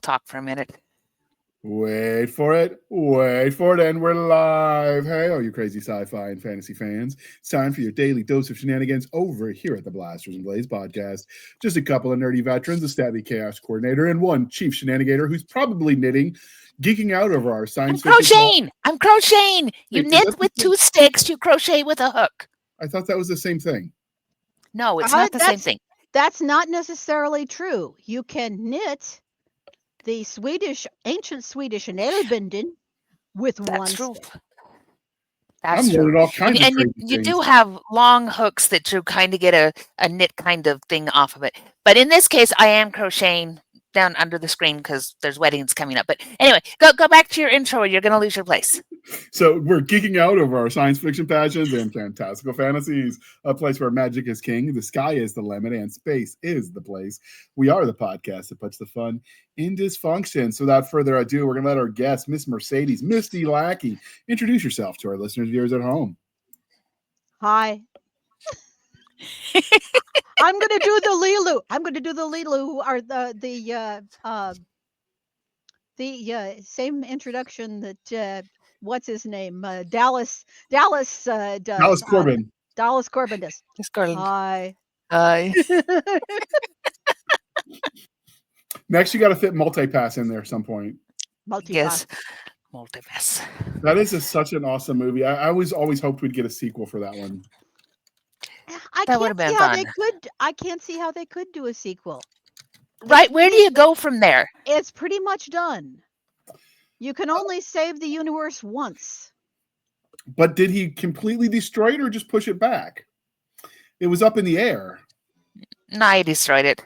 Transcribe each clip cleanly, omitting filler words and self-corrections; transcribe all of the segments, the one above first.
talk for a minute. Wait for it, and we're live. Hey, all you crazy sci-fi and fantasy fans. It's time for your daily dose of shenanigans over here at the Blasters and Blaze podcast. Just a couple of nerdy veterans, a Stabby chaos coordinator, and one chief shenanigator who's probably knitting, geeking out over our science fiction. I'm crocheting. You knit with two sticks, you crochet with a hook. I thought that was the same thing. No, it's not the same thing. That's not necessarily true. You can knit the ancient Swedish nailbinden with one stick. That's true. All kinds of crazy you do have long hooks that you kind of get a knit kind of thing off of it. But in this case, I am crocheting down under the screen because there's weddings coming up. But anyway, go back to your intro or you're going to lose your place. So we're geeking out over our science fiction passions and fantastical fantasies, a place where magic is king, the sky is the limit, and space is the place. We are the podcast that puts the fun in dysfunction. So without further ado, we're going to let our guest, Miss Mercedes, Misty Lackey, introduce yourself to our listeners, viewers at home. Hi. I'm going to do the Lilu, who are the same introduction that what's his name? Dallas Corbin. Dallas Corbin does. Hi. Next, you got to fit multipass in there at some point. Multipass. That is such an awesome movie. I always hoped we'd get a sequel for that one. That would have been fun. I can't see how they could do a sequel. Right, where do you go from there? It's pretty much done. You can only save the universe once. But did he completely destroy it or just push it back? It was up in the air. No, he destroyed it.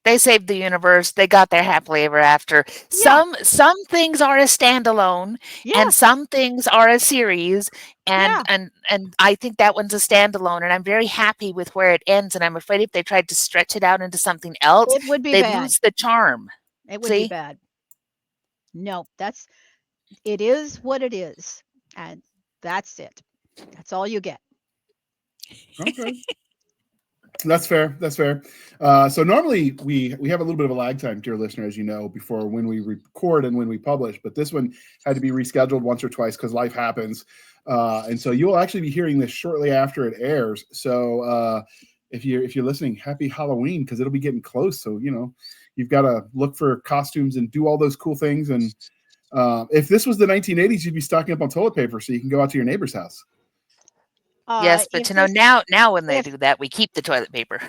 They saved the universe. They got there happily ever after. Yeah. Some things are a standalone, and some things are a series. And I think that one's a standalone. And I'm very happy with where it ends. And I'm afraid if they tried to stretch it out into something else, it would be they'd bad. lose the charm. It would be bad. No, it is what it is, and that's it. That's all you get. Okay. That's fair. So normally we have a little bit of a lag time, dear listener, as you know, before when we record and when we publish. But this one had to be rescheduled once or twice because life happens. And so you will actually be hearing this shortly after it airs. So if you're listening, happy Halloween, because it'll be getting close. So, you've got to look for costumes and do all those cool things. And if this was the 1980s, you'd be stocking up on toilet paper so you can go out to your neighbor's house. Yes, but now when they do that, we keep the toilet paper.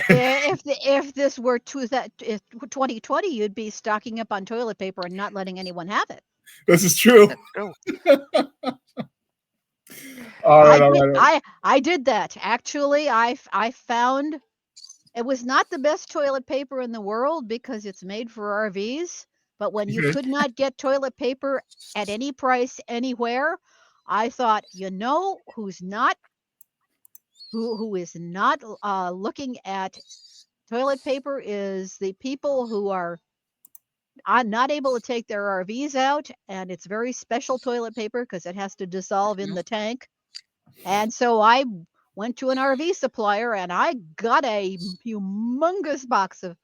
If this were 2020, you'd be stocking up on toilet paper and not letting anyone have it. This is true. All right. I did that. Actually, I found it was not the best toilet paper in the world because it's made for RVs. But when you could not get toilet paper at any price anywhere, I thought, who is not looking at toilet paper is the people who are not able to take their RVs out, and it's very special toilet paper because it has to dissolve in the tank. And so I went to an RV supplier and I got a humongous box of.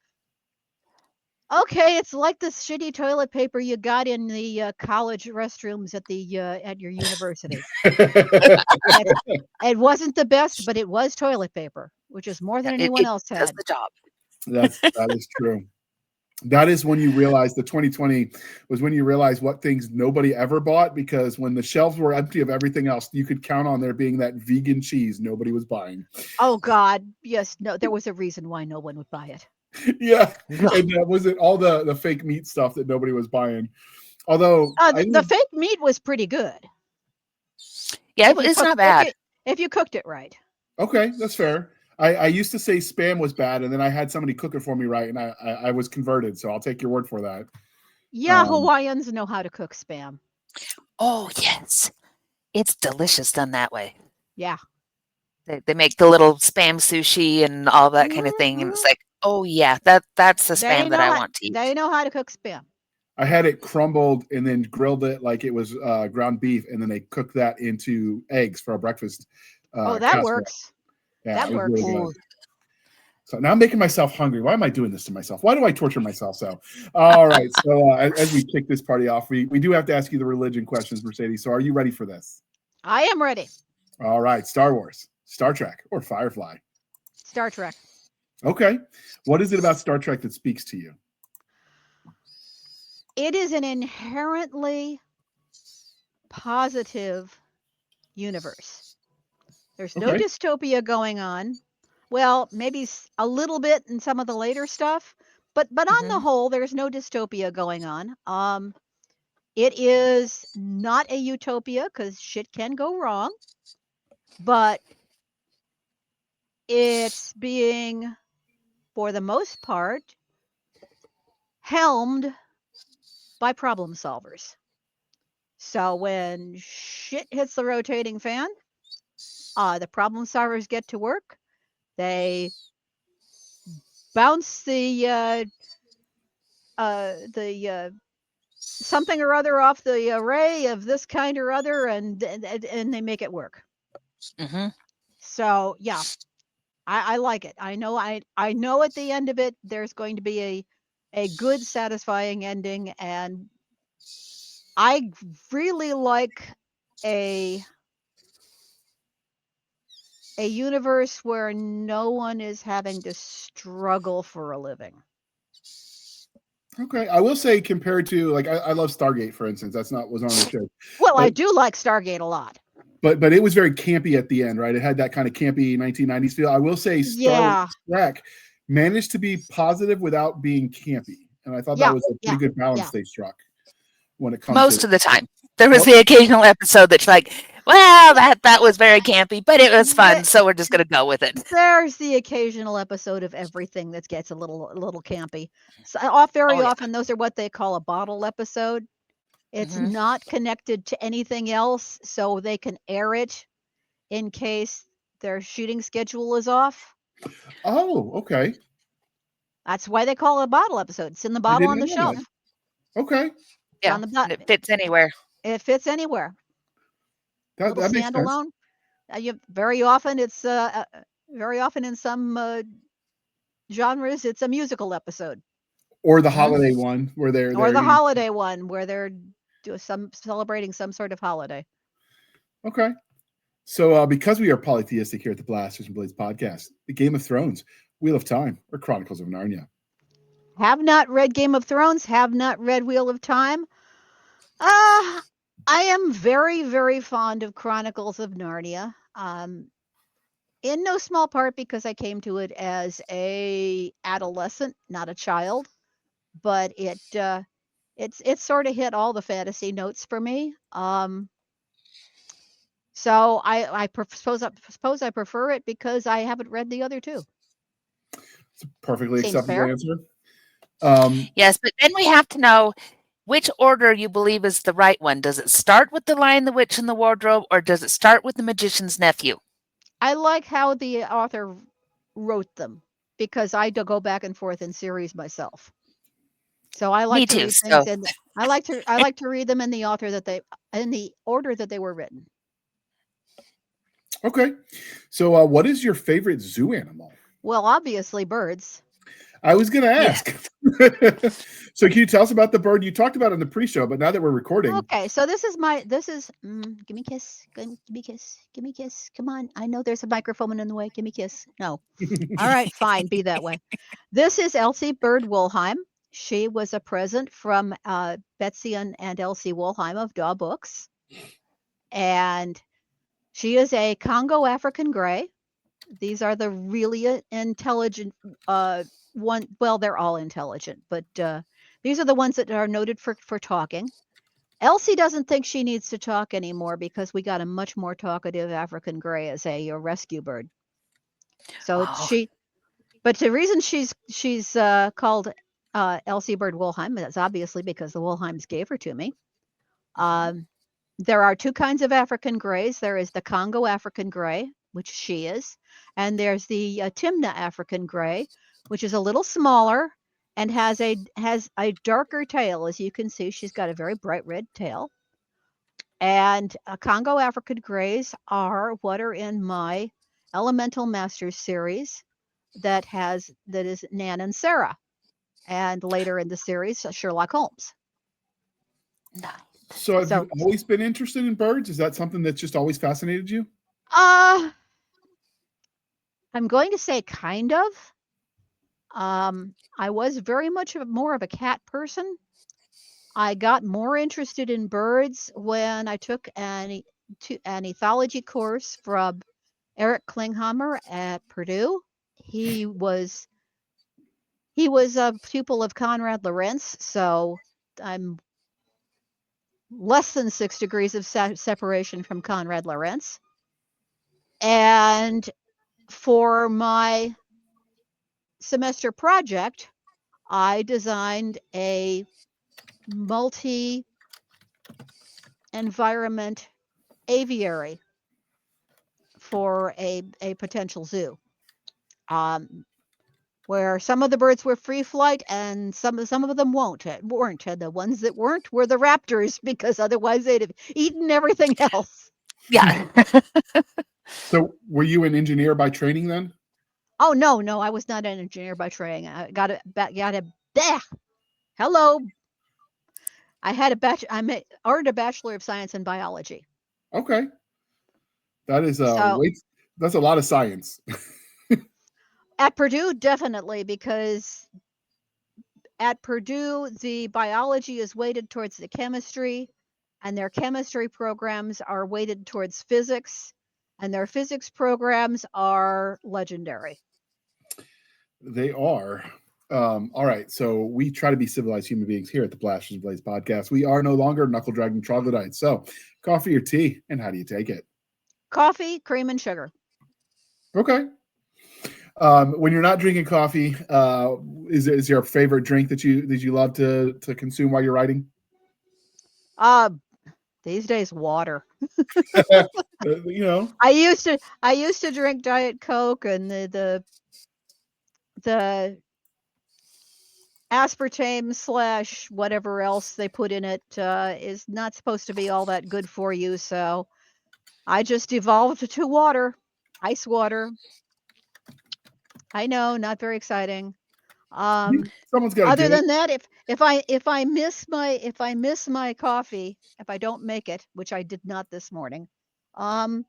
Okay, it's like the shitty toilet paper you got in the college restrooms at your university. It wasn't the best, but it was toilet paper, which is more than anyone else had. Does the job. That is true. That is when you realize the 2020 was when you realize what things nobody ever bought, because when the shelves were empty of everything else, you could count on there being that vegan cheese nobody was buying. Oh God, yes, no, there was a reason why no one would buy it. Yeah, and that wasn't all the fake meat stuff that nobody was buying. Although the fake meat was pretty good. Yeah, it's not bad if you cooked it right. Okay, that's fair. I used to say Spam was bad, and then I had somebody cook it for me right, and I was converted. So I'll take your word for that. Yeah, Hawaiians know how to cook Spam. Oh yes, it's delicious done that way. Yeah, they make the little Spam sushi and all that kind of thing, and it's like, oh yeah, that's the Spam that I want to eat. They know how to cook Spam. I had it crumbled and then grilled it like it was ground beef, and then they cooked that into eggs for our breakfast. That works. Yeah, that works. Really So now I'm making myself hungry. Why am I doing this to myself? Why do I torture myself so? All right. So as we kick this party off, we do have to ask you the religion questions, Mercedes. So are you ready for this? I am ready. All right. Star Wars, Star Trek, or Firefly? Star Trek. Okay. What is it about Star Trek that speaks to you? It is an inherently positive universe. There's no Okay. dystopia going on. Well, maybe a little bit in some of the later stuff, but on the whole, there's no dystopia going on. It is not a utopia because shit can go wrong, but it's being, for the most part, helmed by problem solvers. So when shit hits the rotating fan, the problem solvers get to work. They bounce the something or other off the array of this kind or other, and they make it work. Mm-hmm. So yeah, I like it. I know at the end of it there's going to be a good, satisfying ending, and I really like a universe where no one is having to struggle for a living. Okay. I will say, compared to, like, I love Stargate, for instance. Was on the show. Well, I do like Stargate a lot. But it was very campy at the end, right? It had that kind of campy 1990s feel. I will say Star Trek managed to be positive without being campy. And I thought that was a pretty good balance they struck when it comes most of the time. There was the occasional episode that's like, well, that was very campy, but it was fun, so we're just going to go with it. There's the occasional episode of everything that gets a little campy. So often those are what they call a bottle episode. It's not connected to anything else, so they can air it in case their shooting schedule is off. Oh, okay. That's why they call it a bottle episode. It's in the bottle on the shelf. Okay. Yeah, it fits anywhere. It fits anywhere. That makes standalone. Very often in some genres, it's a musical episode. Or the holiday one where they're celebrating some sort of holiday. Okay. So because we are polytheistic here at the Blasters and Blades podcast, the Game of Thrones, Wheel of Time, or Chronicles of Narnia. Have not read Game of Thrones, have not read Wheel of Time. I am very, very fond of Chronicles of Narnia. In no small part because I came to it as a adolescent, not a child, but it's sort of hit all the fantasy notes for me. So I suppose I prefer it because I haven't read the other two. It's a perfectly acceptable answer. Yes, but then we have to know which order you believe is the right one. Does it start with The Lion, the Witch, and the Wardrobe, or does it start with The Magician's Nephew? I like how the author wrote them because I do go back and forth in series myself. So I like to read things, and I like to read them in the order that they were written. Okay, so what is your favorite zoo animal? Well, obviously birds. I was going to ask. Yeah. So can you tell us about the bird you talked about in the pre-show, but now that we're recording? Okay, so give me a kiss, give me a kiss, give me a kiss. Come on, I know there's a microphone in the way. Give me a kiss. No. All right, fine, be that way. This is Elsie Bird Woolheim. She was a present from Betsy and Elsie Woolheim of Daw Books. And she is a Congo African gray. These are the really intelligent one. Well, they're all intelligent, but these are the ones that are noted for talking. Elsie doesn't think she needs to talk anymore because we got a much more talkative African gray as a rescue bird. So but the reason she's called Elsie Bird Woolheim is obviously because the Woolheims gave her to me. There are two kinds of African grays. There is the Congo African gray, which she is, and there's the Timna African gray, which is a little smaller and has a darker tail. As you can see, she's got a very bright red tail. And Congo African grays are what are in my Elemental Masters series. that is Nan and Sarah, and later in the series, Sherlock Holmes. Nice. So have you always been interested in birds? Is that something that's just always fascinated you? I'm going to say kind of. I was very much more of a cat person. I got more interested in birds when I took an ethology course from Eric Klinghammer at Purdue. He was a pupil of Konrad Lorenz, so I'm less than 6 degrees of separation from Konrad Lorenz. And for my semester project, I designed a multi-environment aviary for a potential zoo, where some of the birds were free flight and some of them weren't. And the ones that weren't were the raptors, because otherwise they'd have eaten everything else. Yeah. So were you an engineer by training then? Oh, no, I was not an engineer by training. I hello. I earned a Bachelor of Science in Biology. Okay. That is that's a lot of science. At Purdue, definitely, because at Purdue, the biology is weighted towards the chemistry, and their chemistry programs are weighted towards physics, and their physics programs are legendary. They are. All right. So we try to be civilized human beings here at the Blasters and Blades podcast. We are no longer knuckle dragging troglodytes. So coffee or tea, and how do you take it? Coffee, cream, and sugar. Okay. When you're not drinking coffee, is there a favorite drink that you love to consume while you're writing? These days, water. You know, I used to drink Diet Coke, and the aspartame / whatever else they put in it is not supposed to be all that good for you. So I just evolved to water, ice water. I know, not very exciting. someone's got to Other do than it. that, if I miss my coffee, if I don't make it, which I did not this morning, I'm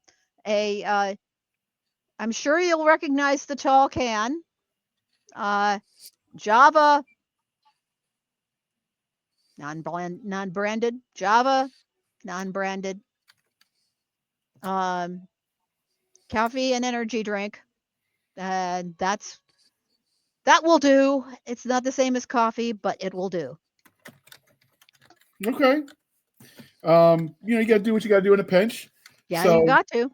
sure you'll recognize the tall can. Java, non-branded. Java, non-branded. Coffee and energy drink. That will do. It's not the same as coffee, but it will do. Okay. You got to do what you got to do in a pinch. Yeah, so, you got to.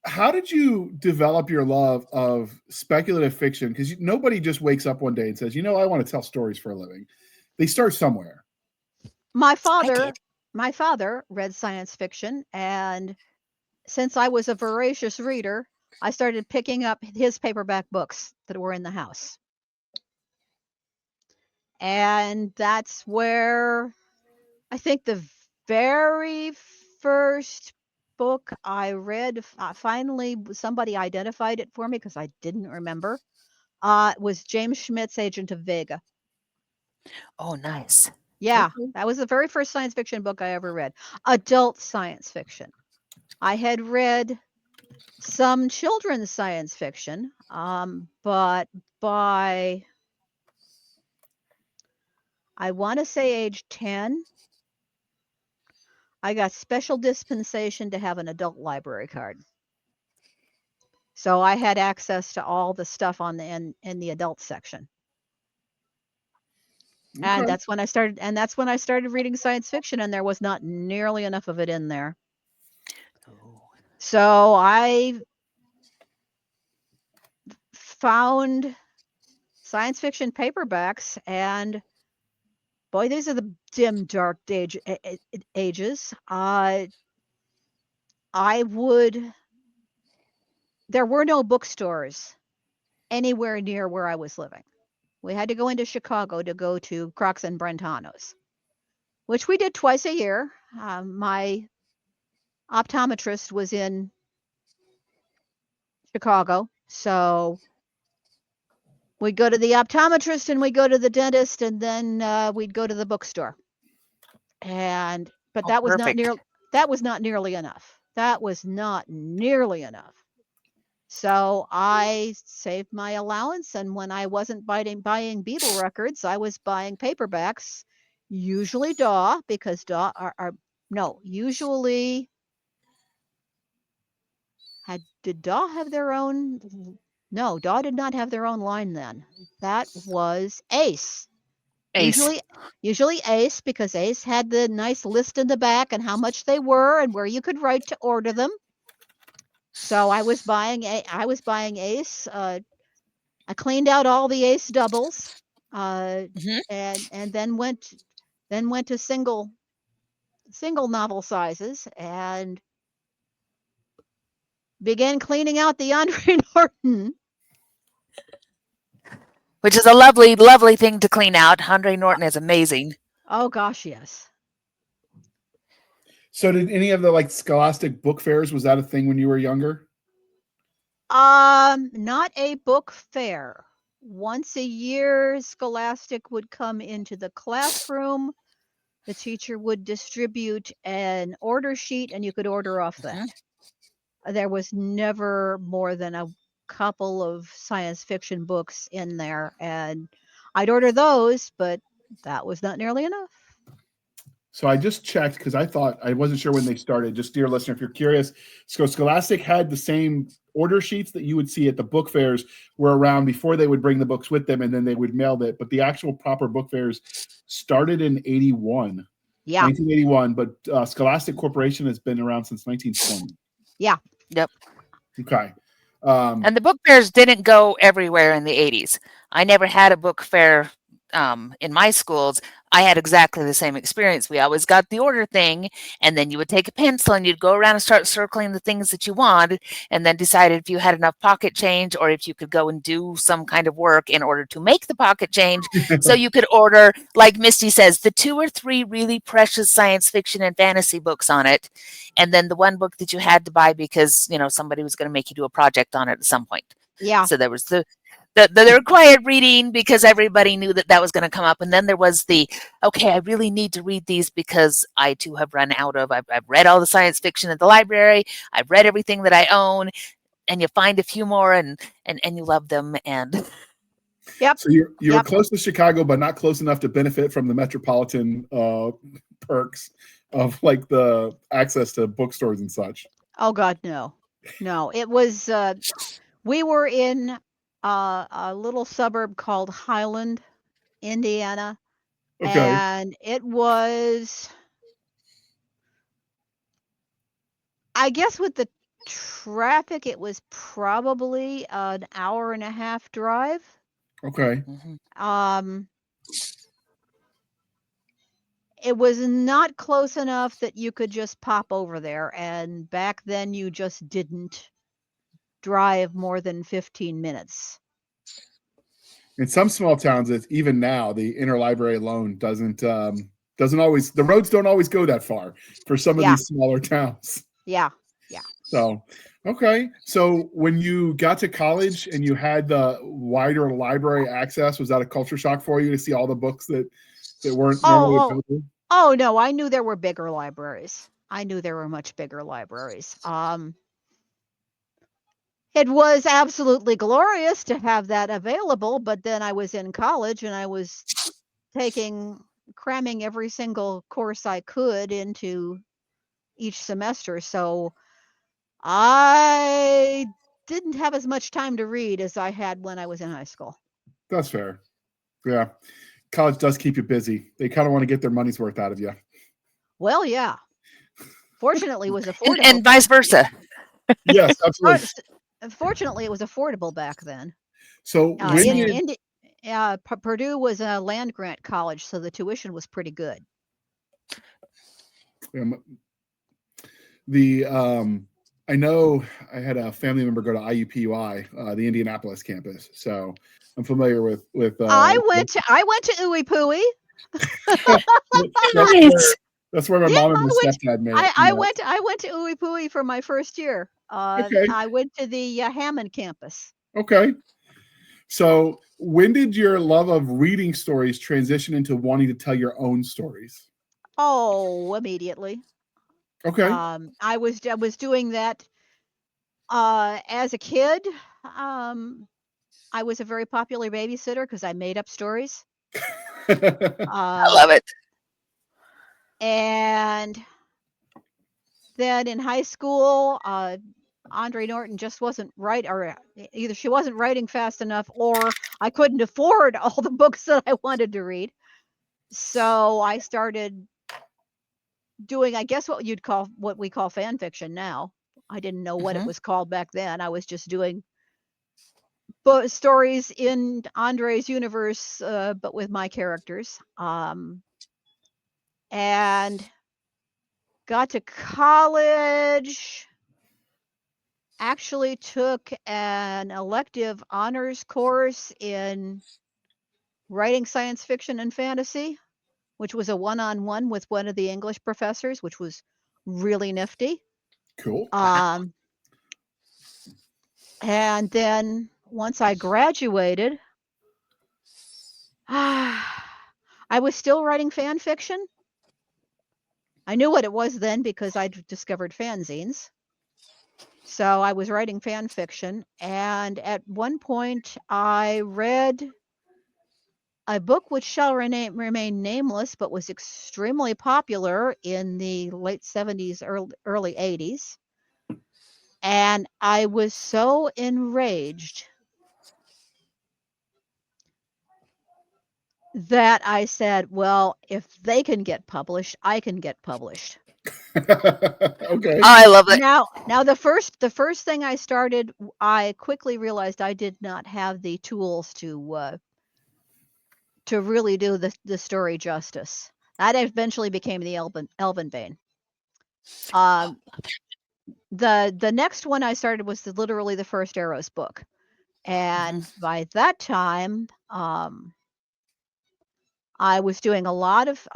How did you develop your love of speculative fiction? Because nobody just wakes up one day and says, I want to tell stories for a living. They start somewhere. My father read science fiction, and since I was a voracious reader, I started picking up his paperback books that were in the house. And that's where I think the very first book I read, finally somebody identified it for me because I didn't remember, was James Schmidt's Agent of Vega. Oh, nice. Yeah, that was the very first science fiction book I ever read. Adult science fiction. I had read some children's science fiction, but by, I want to say age 10, I got special dispensation to have an adult library card. So I had access to all the stuff in the adult section. Okay. And that's when I started reading science fiction, and there was not nearly enough of it in there. Oh. So I found science fiction paperbacks, and boy, these are the dim, dark ages. There were no bookstores anywhere near where I was living. We had to go into Chicago to go to Crocs and Brentano's, which we did twice a year. My optometrist was in Chicago, So we'd go to the optometrist and we'd go to the dentist and then we'd go to the bookstore. But Oh, perfect. that was not nearly enough. That was not nearly enough. So I saved my allowance, and when I wasn't buying Beatle records, I was buying paperbacks, usually DAW, because DAW are no, usually did DAW have their own? No, DAW did not have their own line then. That was Ace. Ace. Usually Ace, because Ace had the nice list in the back and how much they were and where you could write to order them. So I was buying Ace. I cleaned out all the Ace doubles, Mhm. and then went to single novel sizes and began cleaning out the Andre Norton. Which is a lovely, lovely thing to clean out. Andre Norton is amazing. Oh gosh, yes. So did any of the like Scholastic book fairs, was that a thing when you were younger? Not a book fair. Once a year, Scholastic would come into the classroom. The teacher would distribute an order sheet, and you could order off that. There was never more than a couple of science fiction books in there, and I'd order those, but that was not nearly enough. So I just checked because I wasn't sure when they started. Just dear listener, if you're curious, so Scholastic had the same order sheets that you would see at the book fairs were around before they would bring the books with them and then they would mail it. But the actual proper book fairs started in 81. Yeah. 1981, but Scholastic Corporation has been around since 1920. Yeah. Yep. Okay. And the book fairs didn't go everywhere in the 80s. I never had a book fair in my schools. I had exactly the same experience. We always got the order thing, and then you would take a pencil and you'd go around and start circling the things that you wanted, and then decided if you had enough pocket change or if you could go and do some kind of work in order to make the pocket change. So you could order, like Misty says, the 2 or 3 really precious science fiction and fantasy books on it, and then the one book that you had to buy because, somebody was going to make you do a project on it at some point. Yeah. So there was the required reading because everybody knew that was going to come up. And then there was okay, I really need to read these because I too have run out of, I've read all the science fiction at the library. I've read everything that I own, and you find a few more and you love them. And yep. So you were close to Chicago, but not close enough to benefit from the metropolitan perks of like the access to bookstores and such. Oh God, no. It was, we were in a little suburb called Highland, Indiana. Okay. And it was, I guess with the traffic, it was probably an hour and a half drive. Okay. It was not close enough that you could just pop over there. And back then you just didn't drive more than 15 minutes. In some small towns, it's even now the interlibrary alone doesn't always, the roads don't always go that far for some of these smaller towns. Yeah. So, okay. So when you got to college and you had the wider library access, was that a culture shock for you to see all the books that weren't normally available? Oh no, I knew there were bigger libraries. I knew there were much bigger libraries. It was absolutely glorious to have that available, but then I was in college and I was cramming every single course I could into each semester. So I didn't have as much time to read as I had when I was in high school. That's fair. Yeah. College does keep you busy. They kind of want to get their money's worth out of you. Well, yeah. Fortunately, it was affordable. and vice versa. Yes, absolutely. Fortunately, it was affordable back then. So Purdue was a land grant college, so the tuition was pretty good. I know I had a family member go to IUPUI, the Indianapolis campus, so I'm familiar with. I went to Ooey Pooey. That's where my mom and my stepdad met. I went to Ooey Pooey for my first year. I went to the Hammond campus. Okay. So when did your love of reading stories transition into wanting to tell your own stories? Oh, immediately. Okay. I was doing that as a kid. I was a very popular babysitter because I made up stories. I Uh, love it. and then in high school, Andre Norton just wasn't right, or either she wasn't writing fast enough, or I couldn't afford all the books that I wanted to read. So I started doing, I guess, what we call fan fiction now. I didn't know what it Mhm. was called back then. I was just doing stories in Andre's universe, but with my characters. And got to college, actually took an elective honors course in writing science fiction and fantasy, which was a one-on-one with one of the English professors, which was really nifty. Cool. Wow. And then once I graduated, I was still writing fan fiction. I knew what it was then because I'd discovered fanzines. So I was writing fan fiction, and at one point I read a book which shall remain nameless, but was extremely popular in the late 70s, early 80s. And I was so enraged that I said, well, if they can get published, I can get published. Okay. I love it. Now the first thing I started, I quickly realized I did not have the tools to really do the story justice. That eventually became the Elven Bane. The next one I started was literally the first Arrows book, and by that time, I was doing a lot of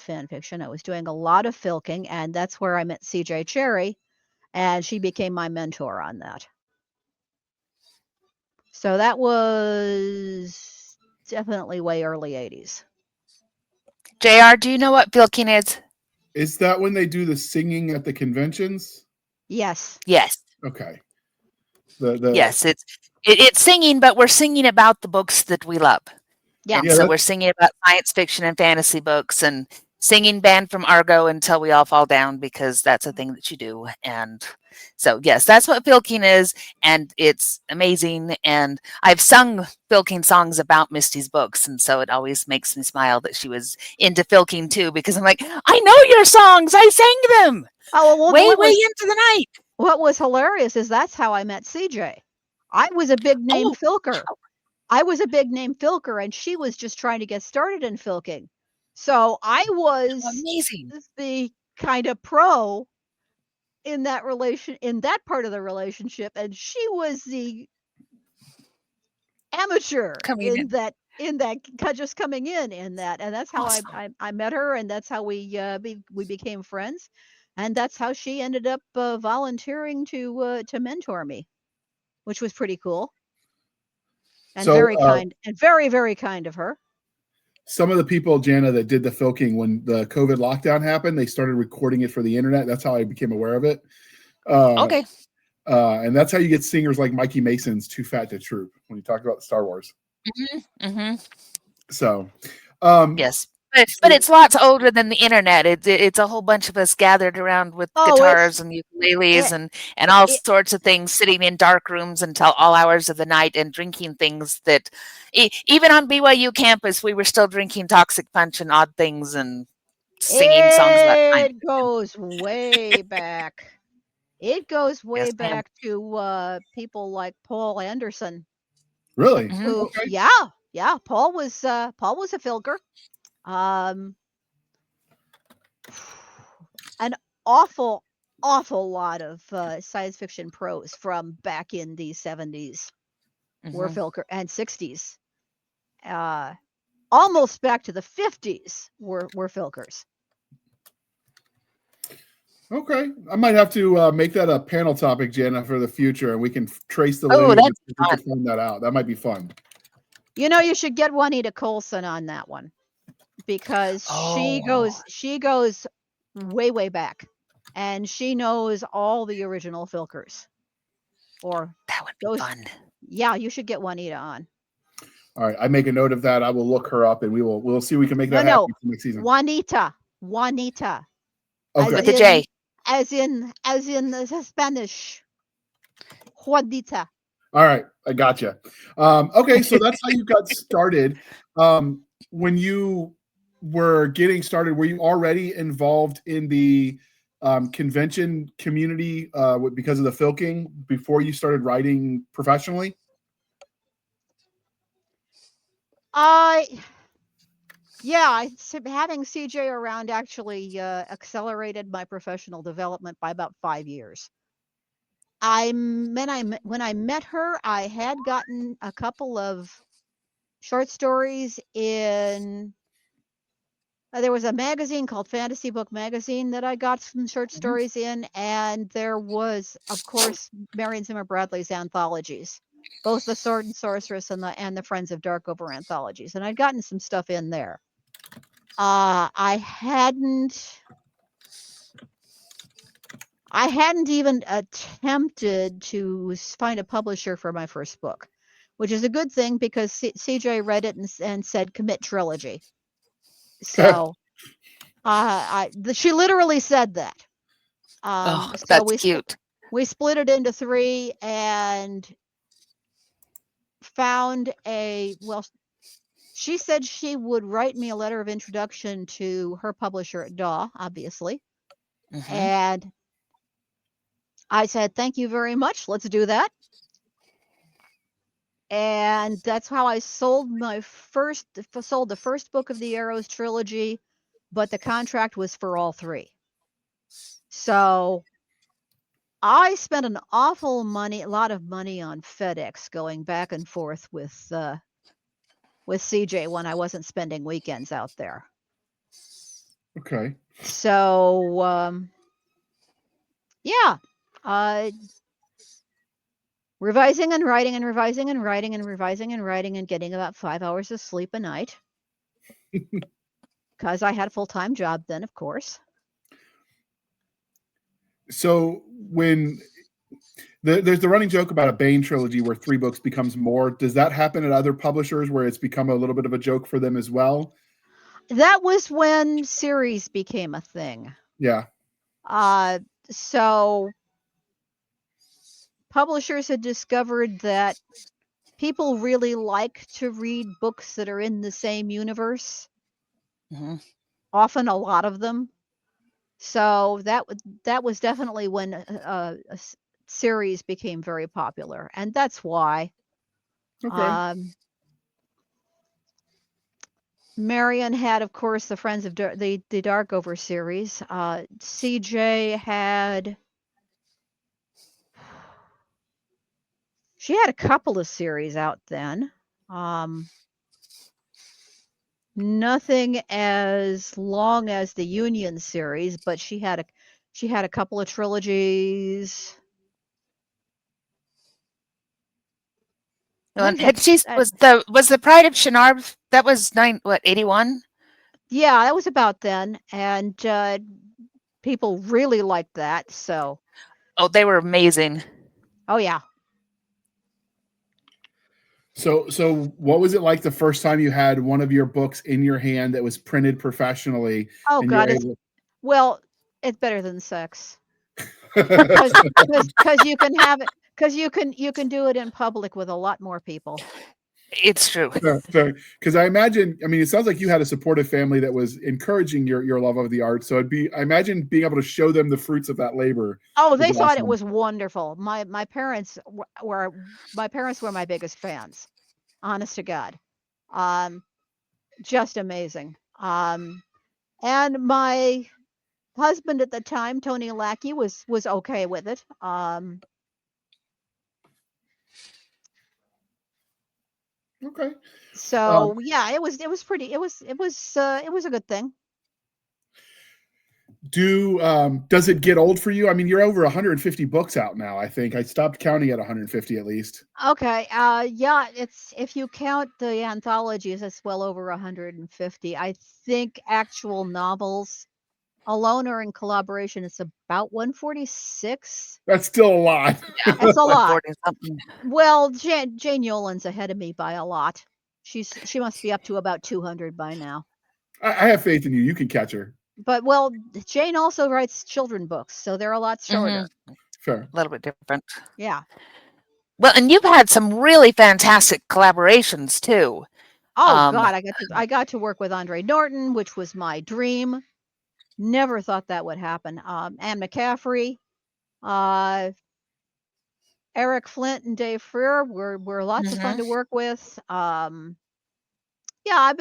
fan fiction. I was doing a lot of filking, and that's where I met CJ Cherry, and she became my mentor on that. So that was definitely way early 80s. JR, do you know what filking is? Is that when they do the singing at the conventions? Yes. Yes. Okay. The Yes, it's singing, but we're singing about the books that we love. Yeah. And Yeah, so that's we're singing about science fiction and fantasy books and singing Band from Argo until we all fall down because that's a thing that you do. And so, yes, that's what filking is. And it's amazing. And I've sung filking songs about Misty's books. And so it always makes me smile that she was into filking too, because I'm like, I know your songs. I sang them Oh, well, way, way into the night. what was hilarious is that's how I met CJ. I was a big name Oh, filker. I was a big name filker, and she was just trying to get started in filking. So I was amazing. the kind of pro in that part of the relationship, and she was the amateur Coming in. in that just coming in that, and that's how Awesome. I met her, and that's how we became friends, and that's how she ended up volunteering to mentor me, which was pretty cool and so. very kind and very, very kind of her. Some of the people, Jana, that did the filking when the COVID lockdown happened, they started recording it for the internet. That's how I became aware of it. Okay. And that's how you get singers like Mikey Mason's "Too Fat to Troop" when you talk about Star Wars. So, Yes. But it's lots older than the internet. It's a whole bunch of us gathered around with guitars and ukuleles it, and all it, sorts of things, sitting in dark rooms until all hours of the night and drinking things that even on BYU campus we were still drinking toxic punch and odd things and singing songs about time. it goes way back. It goes way Yes, ma'am. back to people like Paul Anderson. really? Who, Okay. yeah, Paul was a filker. Um, an awful lot of science fiction prose from back in the 70s were filker, and 60s. Almost back to the 50s were filkers. Okay, I might have to make that a panel topic, Jana, for the future, and we can trace the Oh, lineage. that's If we fun. can find that out. That might be fun. You should get Juanita Colson on that one because she Oh, goes way, way back, and she knows all the original Filkers. Or that would be those. fun. Yeah, you should get Juanita on. All right, I make a note of that. I will look her up, and we'll see if we can make that No, happen for next season. Juanita, as Okay. With the J. as in the Spanish, Juanita. All right, I gotcha. Okay, so that's how you got started. When you were getting started, were you already involved in the convention community because of the filking before you started writing professionally? Having CJ around actually accelerated my professional development by about 5 years. When I met her, I had gotten a couple of short stories in. There was a magazine called Fantasy Book Magazine that I got some short stories in, and there was, of course, Marion Zimmer Bradley's anthologies, both the Sword and Sorceress and the Friends of Darkover anthologies, and I'd gotten some stuff in there. I hadn't even attempted to find a publisher for my first book, which is a good thing because CJ read it and said commit trilogy. So she literally said that. Oh, So that's cute. we split it into 3 and found she said she would write me a letter of introduction to her publisher at DAW, obviously. Mm-hmm. And I said, thank you very much. Let's do that. And that's how I sold the first book of the Arrows trilogy, but the contract was for all 3. So I spent a lot of money on FedEx going back and forth with CJ when I wasn't spending weekends out there. Okay. So revising and writing and revising and writing and revising and writing and getting about 5 hours of sleep a night. Because I had a full-time job then, of course. So when there's the running joke about a Bane trilogy where 3 books becomes more, does that happen at other publishers where it's become a little bit of a joke for them as well? That was when series became a thing. Yeah. So publishers had discovered that people really like to read books that are in the same universe. Mm-hmm. Often a lot of them. So that was definitely when a series became very popular, and that's why. Okay. Marion had, of course, the Friends of the Darkover series. CJ had. She had a couple of series out then. Nothing as long as the Union series, but she had a couple of trilogies. And was the Pride of Shenarb, that was 81? Yeah, that was about then, and people really liked that. So. Oh, they were amazing. Oh yeah. So what was it like the first time you had one of your books in your hand that was printed professionally? Oh God, it's better than sex. Because you can have it, because you can do it in public with a lot more people. It's true. Because I imagine, it sounds like you had a supportive family that was encouraging your love of the art. So I imagine being able to show them the fruits of that labor. Oh, they thought it was wonderful. My parents were my biggest fans. Honest to God, just amazing. And my husband at the time, Tony Lackey, was okay with it. Okay. So yeah, it was a good thing. Does it get old for you? I mean, you're over 150 books out now. I think I stopped counting at 150 at least. Okay. Yeah, it's if you count the anthologies, it's well over 150. I think actual novels alone or in collaboration, it's about 146. That's still a lot. Yeah, That's a lot. 140 something. Well, Jane Yolen's ahead of me by a lot. She must be up to about 200 by now. I have faith in you. You can catch her. But well, Jane also writes children books, so they're a lot shorter. Fair. A little bit different. Yeah. Well, and you've had some really fantastic collaborations too. Oh God, I got to work with Andre Norton, which was my dream. Never thought that would happen. Anne McCaffrey, Eric Flint and Dave Freer were lots of fun to work with. Yeah, I've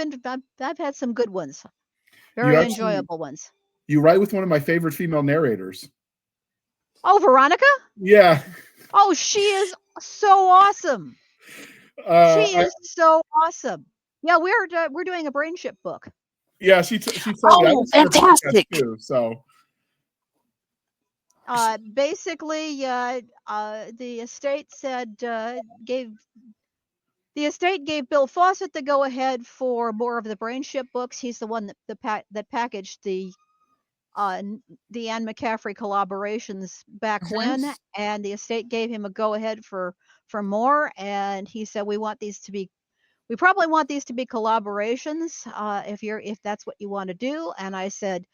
had some good ones. Very enjoyable ones. You write with one of my favorite female narrators. Oh, Veronica? Yeah. Oh, she is so awesome. She is so awesome. Yeah, we're doing a brain ship book. Yeah, she told me. Oh, fantastic! Too, so. Basically, the estate gave Bill Fawcett the go ahead for more of the brain ship books. He's the one that packaged the Anne McCaffrey collaborations back when, and the estate gave him a go ahead for more. And he said, we probably want these to be collaborations, if that's what you want to do. And I said,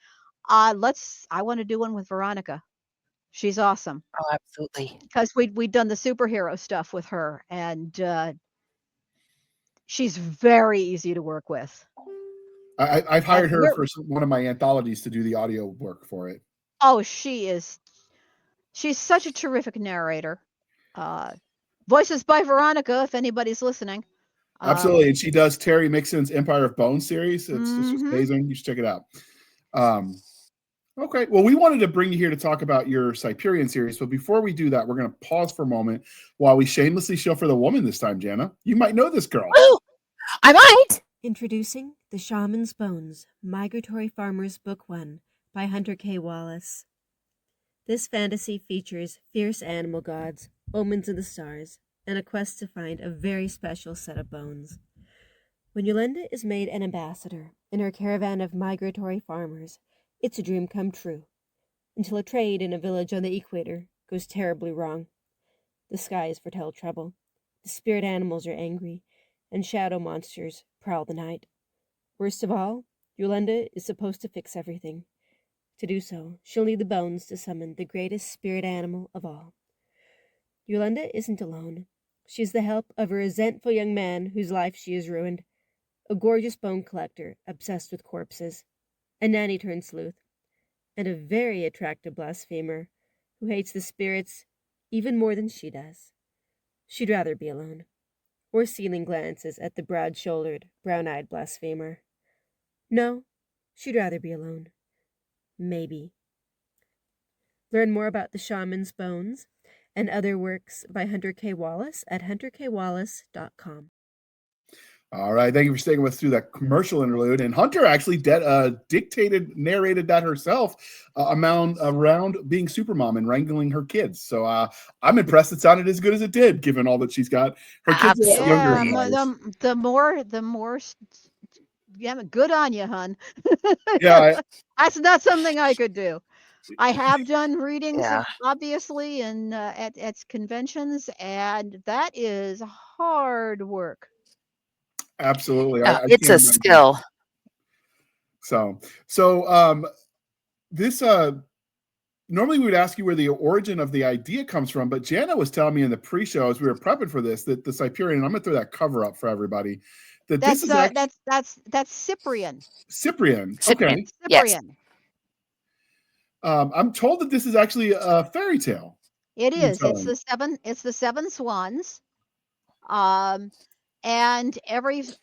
I want to do one with Veronica. She's awesome. Oh, absolutely. Because we'd done the superhero stuff with her, and she's very easy to work with. I've hired her for one of my anthologies to do the audio work for it. Oh, she's such a terrific narrator. Voices by Veronica, if anybody's listening. Absolutely. And she does Terry Mixon's Empire of Bone series. It's just amazing. You should check it out. Okay. Well, we wanted to bring you here to talk about your Cyprian series. But before we do that, we're going to pause for a moment while we shamelessly show for the woman this time, Jana. You might know this girl. Ooh, I might. Introducing The Shaman's Bones, Migratory Farmers Book 1 by Hunter K. Wallace. This fantasy features fierce animal gods, omens of the stars, and a quest to find a very special set of bones. When Yolanda is made an ambassador in her caravan of migratory farmers, it's a dream come true, until a trade in a village on the equator goes terribly wrong. The skies foretell trouble, the spirit animals are angry, and shadow monsters prowl the night. Worst of all, Yolanda is supposed to fix everything. To do so, she'll need the bones to summon the greatest spirit animal of all. Yolanda isn't alone. She's the help of a resentful young man whose life she has ruined, a gorgeous bone collector obsessed with corpses, a nanny turned sleuth, and a very attractive blasphemer who hates the spirits even more than she does. She'd rather be alone, or stealing glances at the broad-shouldered, brown-eyed blasphemer. No, she'd rather be alone. Maybe. Learn more about The Shaman's Bones and other works by Hunter K. Wallace at hunterkwallace.com. All right. Thank you for staying with us through that commercial interlude. And Hunter actually narrated that herself around being supermom and wrangling her kids. So I'm impressed it sounded as good as it did, given all that she's got. Her kids are younger. The more yeah, good on you, hun. Yeah. That's not something I could do. I have done readings, obviously, and at conventions, and that is hard work. Absolutely. It's a skill. So this normally we would ask you where the origin of the idea comes from, but Jana was telling me in the pre-show as we were prepping for this that the Cyprian, and I'm going to throw that cover up for everybody. That's Cyprian. Cyprian. Okay. Yes. Cyprian. I'm told that this is actually a fairy tale. It is. It's the seven swans. And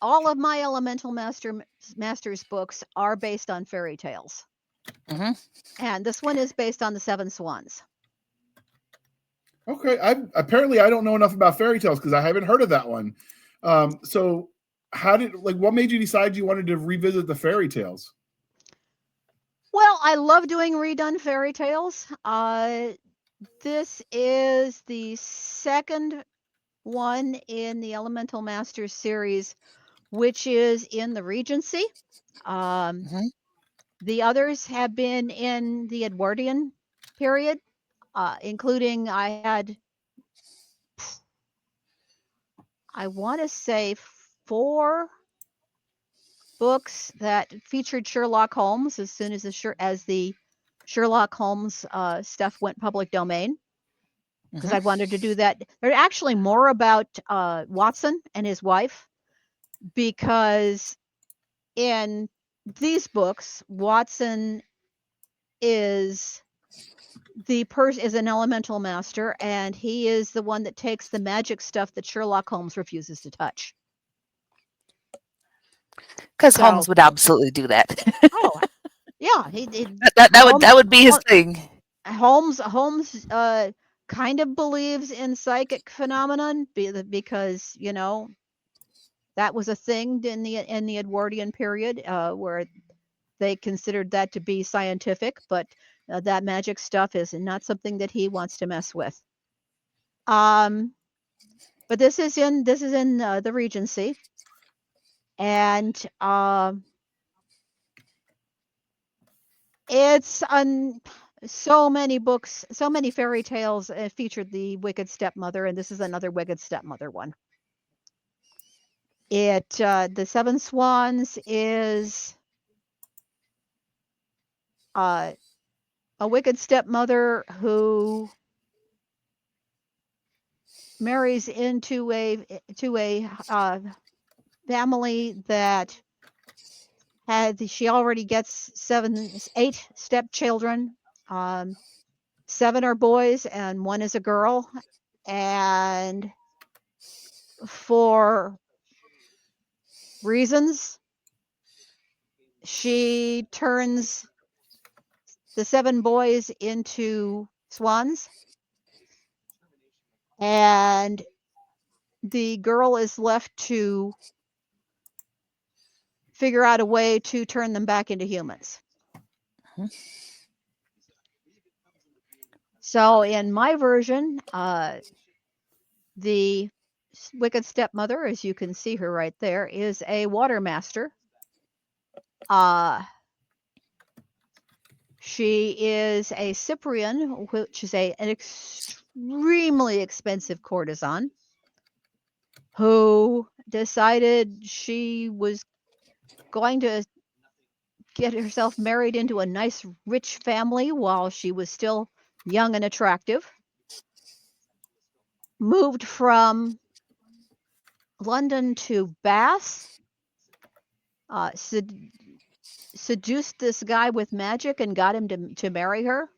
all of my Elemental Masters books are based on fairy tales. And this one is based on the seven swans. Okay. Apparently I don't know enough about fairy tales because I haven't heard of that one. So what made you decide you wanted to revisit the fairy tales? Well, I love doing redone fairy tales. This is the second one in the Elemental Masters series, which is in the Regency. Mhm. The others have been in the Edwardian period, including I had, I want to say, 4 books that featured Sherlock Holmes as soon as the Sherlock Holmes stuff went public domain, because I Mhm. wanted to do that. They're actually more about Watson and his wife, because in these books, Watson is is an elemental master, and he is the one that takes the magic stuff that Sherlock Holmes refuses to touch. Because So, Holmes would absolutely do that. oh yeah, That Holmes would be his thing. Holmes kind of believes in psychic phenomenon, because that was a thing in the Edwardian period, where they considered that to be scientific, but that magic stuff is not something that he wants to mess with. Um, but this is in the Regency, and it's on so many books, so many fairy tales featured the Wicked Stepmother, and this is another Wicked Stepmother one. The Seven Swans is uh, a wicked stepmother who marries into a family that she already gets 8 stepchildren. 7 are boys and 1 is a girl, and for reasons, she turns the 7 boys into swans, and the girl is left to figure out a way to turn them back into humans. Mhm. So in my version, the wicked stepmother, as you can see her right there, is a water master. She is a Cyprian, which is an extremely expensive courtesan, who decided she was going to get herself married into a nice, rich family while she was still young and attractive. Moved from London to Bath, seduced this guy with magic and got him to marry her.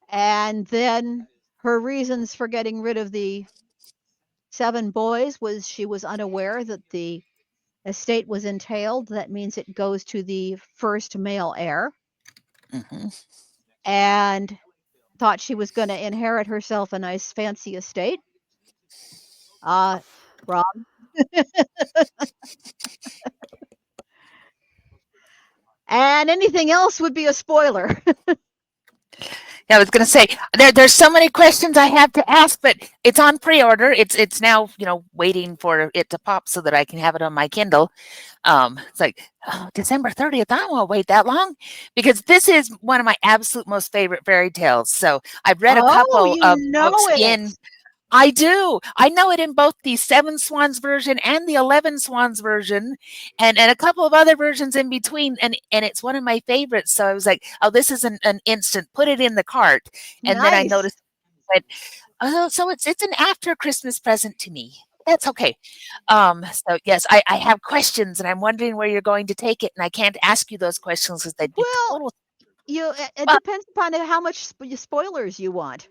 And then her reasons for getting rid of the 7 boys was she was unaware that the estate was entailed. That means it goes to the first male heir, Mhm. and thought she was going to inherit herself a nice fancy estate. Wrong. And anything else would be a spoiler. Yeah, I was gonna say there's so many questions I have to ask, but it's on pre-order. It's now waiting for it to pop so that I can have it on my Kindle. It's like, oh, December 30th. I don't want to wait that long because this is one of my absolute most favorite fairy tales. So I've read a Oh, couple you of know books it. in. I do. I know it in both the Seven Swans version and the 11 Swans version, and a couple of other versions in between. And it's one of my favorites. So I was like, oh, this is an instant. Put it in the cart. And then I Nice. noticed that, oh, so it's an after Christmas present to me. That's okay. So yes, I have questions, and I'm wondering where you're going to take it, and I can't ask you those questions because they'd be Well, total. it Well, depends upon how much spoilers you want.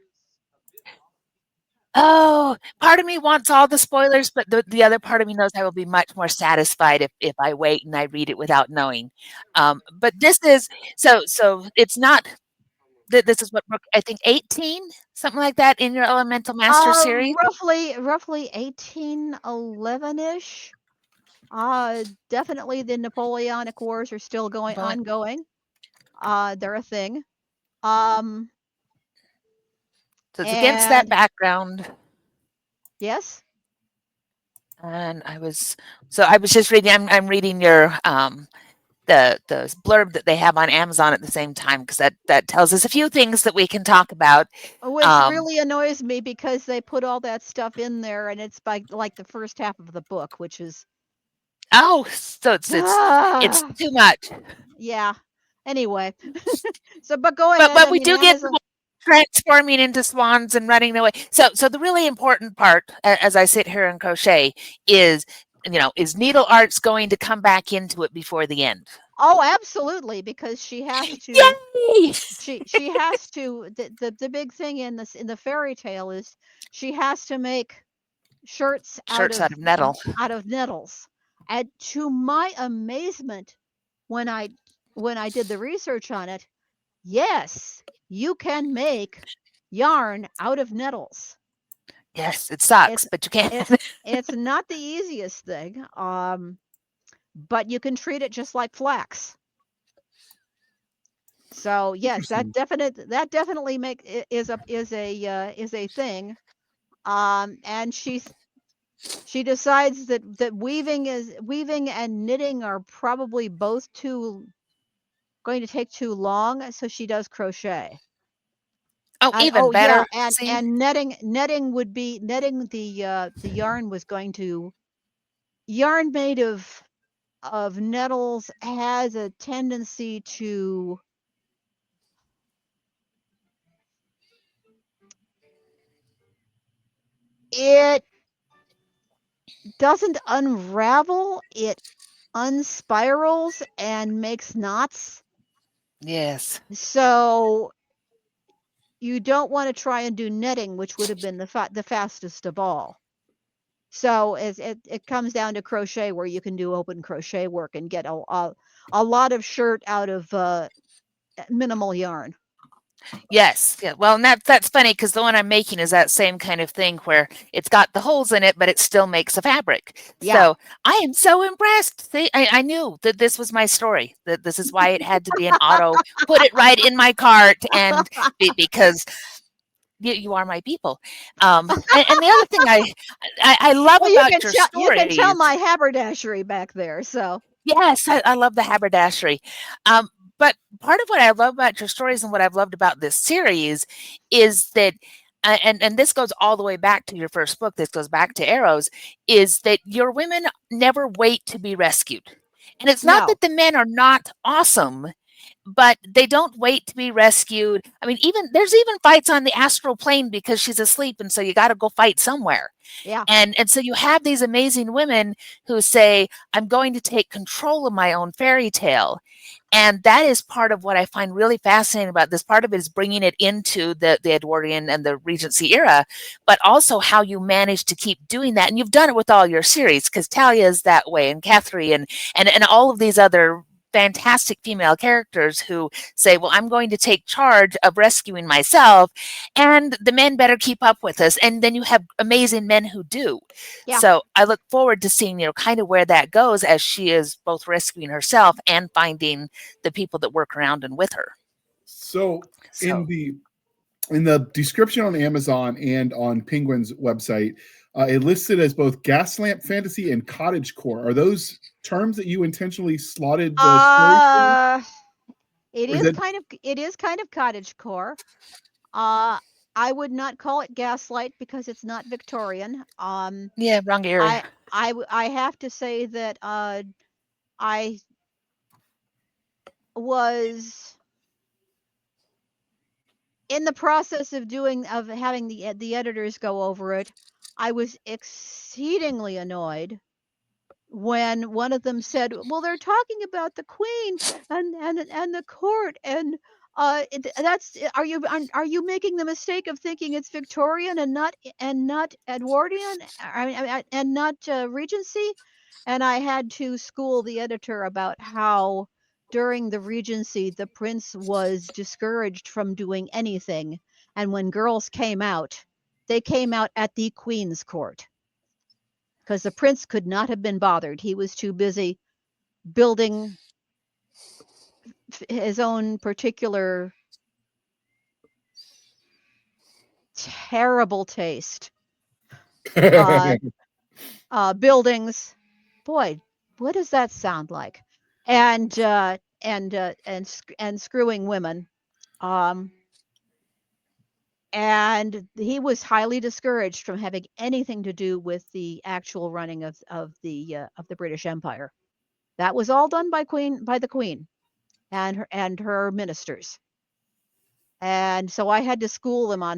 oh, part of me wants all the spoilers, but the other part of me knows I will be much more satisfied if I wait and I read it without knowing. But this is so it's not. This is what book I think 18, something like that, in your Elemental Master series. Roughly 1811 ish. Definitely the Napoleonic Wars are still But ongoing. They're a thing. Um, so it's against that and background. yes. And I was just reading. I'm reading your the blurb that they have on Amazon at the same time because that tells us a few things that we can talk about. Which Um, really annoys me because they put all that stuff in there and it's by like the first half of the book, which is oh, so it's ah, too much. yeah. Anyway, so but go But ahead. I we mean, do get Amazon. the transforming into swans and running away. So the really important part, as I sit here and crochet, is is needle arts going to come back into it before the end? Oh, absolutely, because she has to. Yay! She has to. The big thing in the fairy tale is she has to make shirts Shirts out of nettle. out of nettles. And to my amazement, when I when I did the research on it, yes, you can make yarn out of nettles. Yes, it sucks, It's but you can. it's not the easiest thing, but you can treat it just like flax. So yes, Interesting. that definitely is a thing. And she decides that weaving and knitting are probably both too going to take too long, so she does crochet. Oh, And even oh yeah, better. See? and netting would be netting the yarn was going to yarn made of nettles has a tendency to it doesn't unravel, it unspirals and makes knots. Yes. So you don't want to try and do netting, which would have been the fastest of all. So it comes down to crochet, where you can do open crochet work and get a lot of shirt out of minimal yarn. Yes. Yeah. Well, and that's funny because the one I'm making is that same kind of thing where it's got the holes in it, but it still makes a fabric. Yeah, So I am so impressed. See, I knew that this was my story. That this is why it had to be an auto. Put it right in my cart, and because you are my people. And the other thing I love well, about your you can tell stories. my haberdashery back there. So Yes, I love the haberdashery. Um, but part of what I love about your stories and what I've loved about this series is that, and this goes all the way back to your first book. This goes back to Arrows. Is that your women never wait to be rescued, and it's not no, that the men are not awesome, but they don't wait to be rescued. I mean, there's even fights on the astral plane because she's asleep, and so you got to go fight somewhere. yeah, And so you have these amazing women who say, I'm going to take control of my own fairy tale. And that is part of what I find really fascinating about this. Part of it is bringing it into the Edwardian and the Regency era, but also how you manage to keep doing that. And you've done it with all your series, because Talia is that way, and Catherine, and all of these other fantastic female characters who say, well, I'm going to take charge of rescuing myself, and the men better keep up with us. And then you have amazing men who do. yeah. So I look forward to seeing, kind of where that goes as she is both rescuing herself and finding the people that work around and with her. So So in the description on Amazon and on Penguin's website, it listed as both gaslamp fantasy and cottagecore. Are those terms that you intentionally slotted the stories in? Uh, Or is it it is kind of cottagecore. Uh, I would not call it gaslight because it's not Victorian. yeah, wrong era. I have to say that I was in the process of having the editors go over it. I was exceedingly annoyed when one of them said, "Well, they're talking about the queen and the court, and that's are you making the mistake of thinking it's Victorian and not Edwardian, and not Regency?" And I had to school the editor about how during the Regency the prince was discouraged from doing anything, and when girls came out, they came out at the queen's court. because the prince could not have been bothered. He was too busy building his own particular terrible taste buildings. Boy, what does that sound like? And and screwing women. Um, and he was highly discouraged from having anything to do with the actual running of the British Empire. That was all done by the Queen and her ministers. And so I had to school them on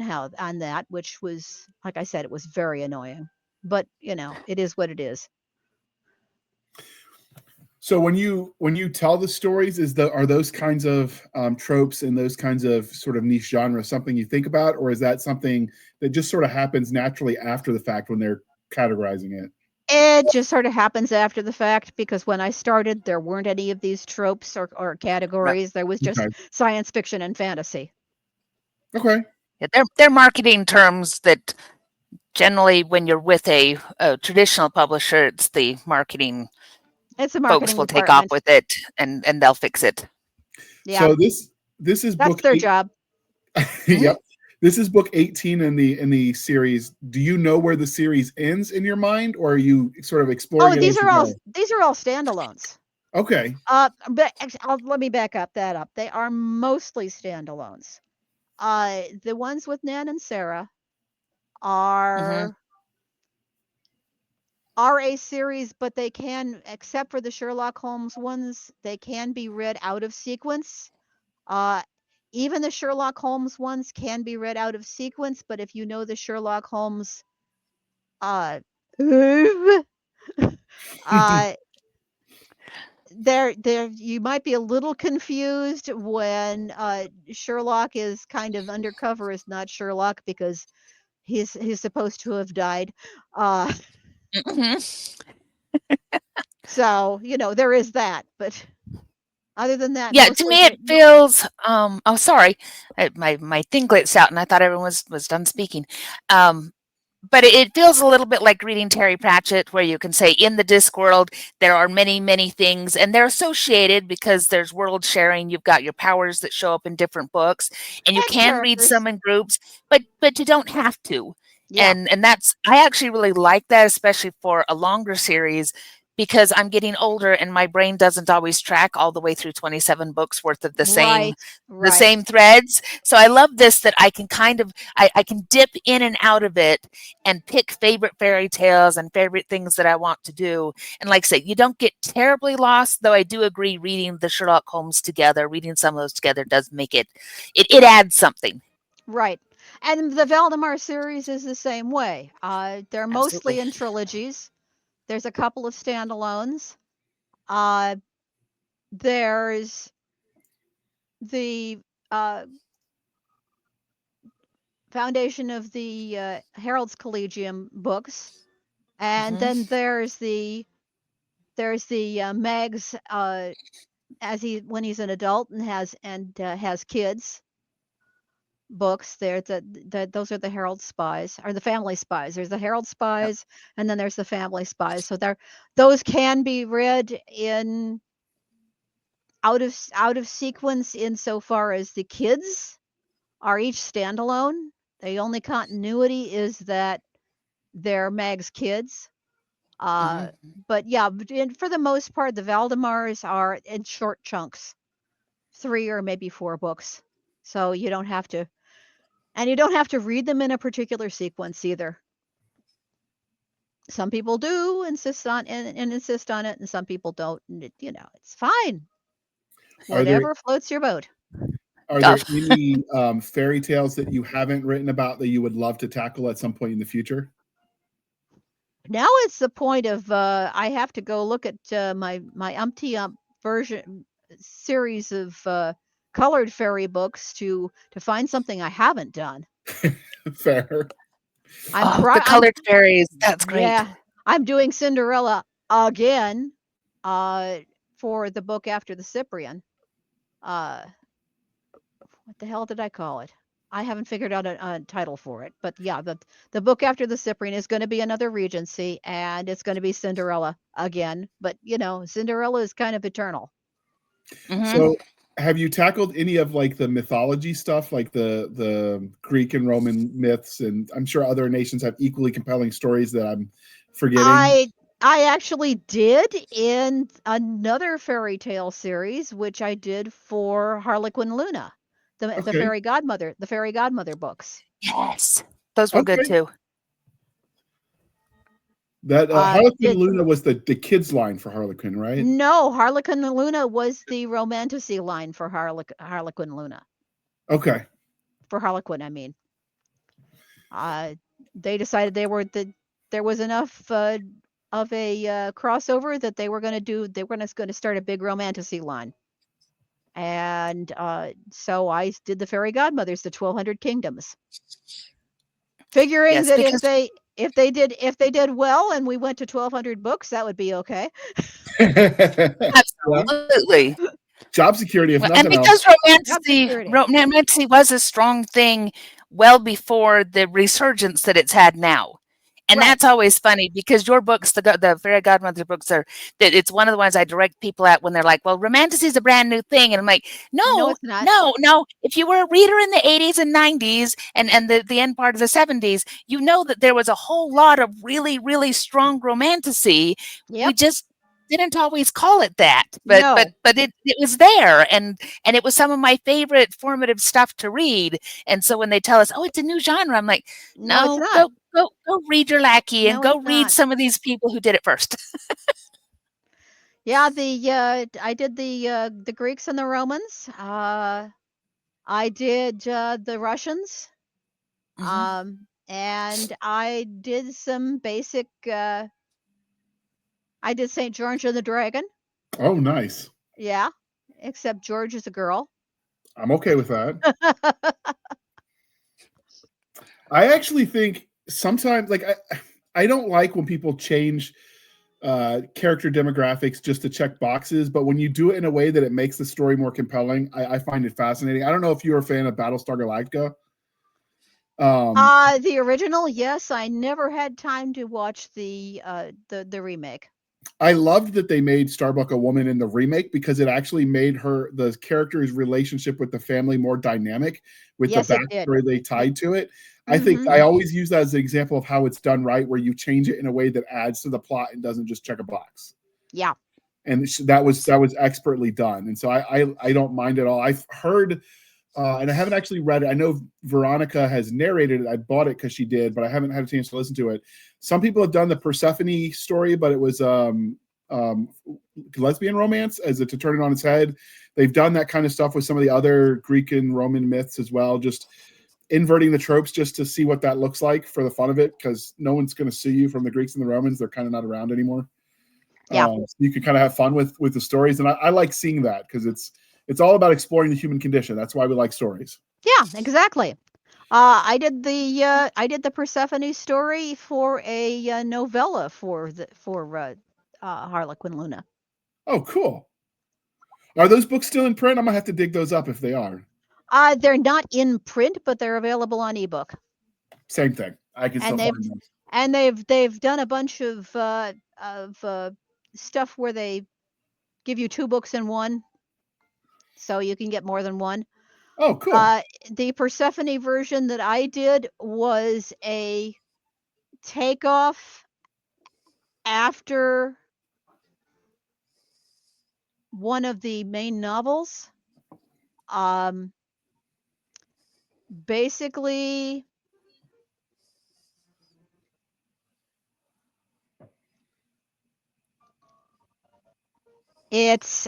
that, which was, like I said, it was very annoying. But it is what it is. So when you tell the stories, are those kinds of tropes and those kinds of sort of niche genres something you think about, or is that something that just sort of happens naturally after the fact when they're categorizing it? It just sort of happens after the fact, because when I started, there weren't any of these tropes or categories. There was just science fiction and fantasy. Okay. Yeah, they're marketing terms that generally, when you're with a traditional publisher, it's the marketing. It's a Folks marketing will take off department. with it, and they'll fix it. Yeah. So this is That's book their job. Yep. This is book 18 in the series. Do you know where the series ends in your mind, or are you sort of exploring it these as are you all go? these are all standalones. Okay. But let me back up that up. They are mostly standalones. The ones with Nan and Sarah are a series, but they can, except for the Sherlock Holmes ones, they can be read out of sequence. Even the Sherlock Holmes ones can be read out of sequence, but if you know the Sherlock Holmes uh there you might be a little confused when Sherlock is kind of undercover as not Sherlock, because he's supposed to have died. So there is that, but other than that, Yeah, to mostly me it feels. Oh, sorry, my thing glitched out, and I thought everyone was done speaking. But it feels a little bit like reading Terry Pratchett, where you can say in the Discworld there are many, many things, and they're associated because there's world sharing. You've got your powers that show up in different books, and you can read some in groups, but you don't have to. Yeah. And that's, I actually really like that, especially for a longer series, because I'm getting older and my brain doesn't always track all the way through 27 books worth of the same threads. So I love this, that I can kind of I can dip in and out of it and pick favorite fairy tales and favorite things that I want to do. And like I say, you don't get terribly lost, though I do agree reading the Sherlock Holmes together, reading some of those together does make it adds something. Right. And the Valdemar series is the same way. They're mostly in trilogies. There's a couple of standalones. There's the Foundation of the Herald's Collegium books, and then there's the Meg's when he's an adult and has kids books. There, those are the Herald Spies, or the Family Spies. There's the Herald Spies, and then there's the Family Spies. So those can be read in out of sequence, insofar as the kids are each standalone. The only continuity is that they're Meg's kids. But yeah, for the most part, the Valdemars are in short chunks, 3 or maybe 4 books. So you don't have to read them in a particular sequence either. Some people do insist on it, and some people don't. And it's fine. Whatever floats your boat. Are there any fairy tales that you haven't written about that you would love to tackle at some point in the future? Now it's the point of I have to go look at my version series of colored fairy books to find something I haven't done. Fair. The colored fairies, that's great. Yeah, I'm doing Cinderella again for the book after the Cyprian. What the hell did I call it? I haven't figured out a title for it, but yeah, the book after the Cyprian is going to be another Regency, and it's going to be Cinderella again. But Cinderella is kind of eternal. Mhm. So, have you tackled any of like the mythology stuff, like the Greek and Roman myths? And I'm sure other nations have equally compelling stories that I'm forgetting. I actually did in another fairy tale series, which I did for Harlequin Luna, the Okay, fairy godmother books. Yes. Those were good okay. too. That Harlequin Did Luna was the kids line for Harlequin, right? No, Harlequin Luna was the romantasy line for Harlequin Luna. Okay. For Harlequin, I mean. They decided there was enough of a crossover that they were going to start a big romantasy line. And so I did the fairy godmothers, the 1200 kingdoms, figuring Yes, that because if they did well and we went to 1200 books, that would be okay. Yeah. absolutely. Job security, if Well, and nothing else. because Job security. romantasy was a strong thing well before the resurgence that it's had now. And Right. that's always funny because your books, the fairy godmother books, are that it's one of the ones I direct people at when they're like, "Well, romantasy is a brand new thing," and I'm like, No, "No, it's not. no, no. If you were a reader in the '80s and '90s and the end part of the '70s, you know that there was a whole lot of really, really strong romantasy. We Yep. just didn't always call it that, but No. it was there, and it was some of my favorite formative stuff to read. And so when they tell us, "Oh, it's a new genre," I'm like, No, it's "No, not. go read your Lackey and No, go it's read not. some of these people who did it first." Yeah, I did the Greeks and the Romans. I did the Russians. Mhm. And I did some basic. I did Saint George and the Dragon. Oh, nice. Yeah, except George is a girl. I'm okay with that. I actually think sometimes, like, I don't like when people change character demographics just to check boxes, but when you do it in a way that it makes the story more compelling, I find it fascinating. I don't know if you're a fan of Battlestar Galactica. The original, yes. I never had time to watch the remake. I loved that they made Starbuck a woman in the remake because it actually made the character's relationship with the family more dynamic with the Yes, it did. backstory they tied to it. I think Mm-hmm. I always use that as an example of how it's done right, where you change it in a way that adds to the plot and doesn't just check a box. Yeah. And that was expertly done. And so I don't mind at all. I've heard and I haven't actually read it. I know Veronica has narrated it. I bought it because she did, but I haven't had a chance to listen to it. Some people have done the Persephone story, but it was lesbian romance as to turn it on its head. They've done that kind of stuff with some of the other Greek and Roman myths as well, just inverting the tropes just to see what that looks like for the fun of it, because no one's going to sue you from the Greeks and the Romans. They're kind of not around anymore. Yeah. So you can kind of have fun with the stories, and I like seeing that because it's all about exploring the human condition. That's why we like stories. Yeah, exactly. I did the Persephone story for a novella for Harlequin Luna. Oh, cool. Are those books still in print? I'm gonna have to dig those up if they are. They're not in print, but they're available on ebook. Same thing. I can still And find them. they've done a bunch of stuff where they give you 2 books in one, so you can get more than one. Oh, cool. The Persephone version that I did was a takeoff after one of the main novels. Basically, it's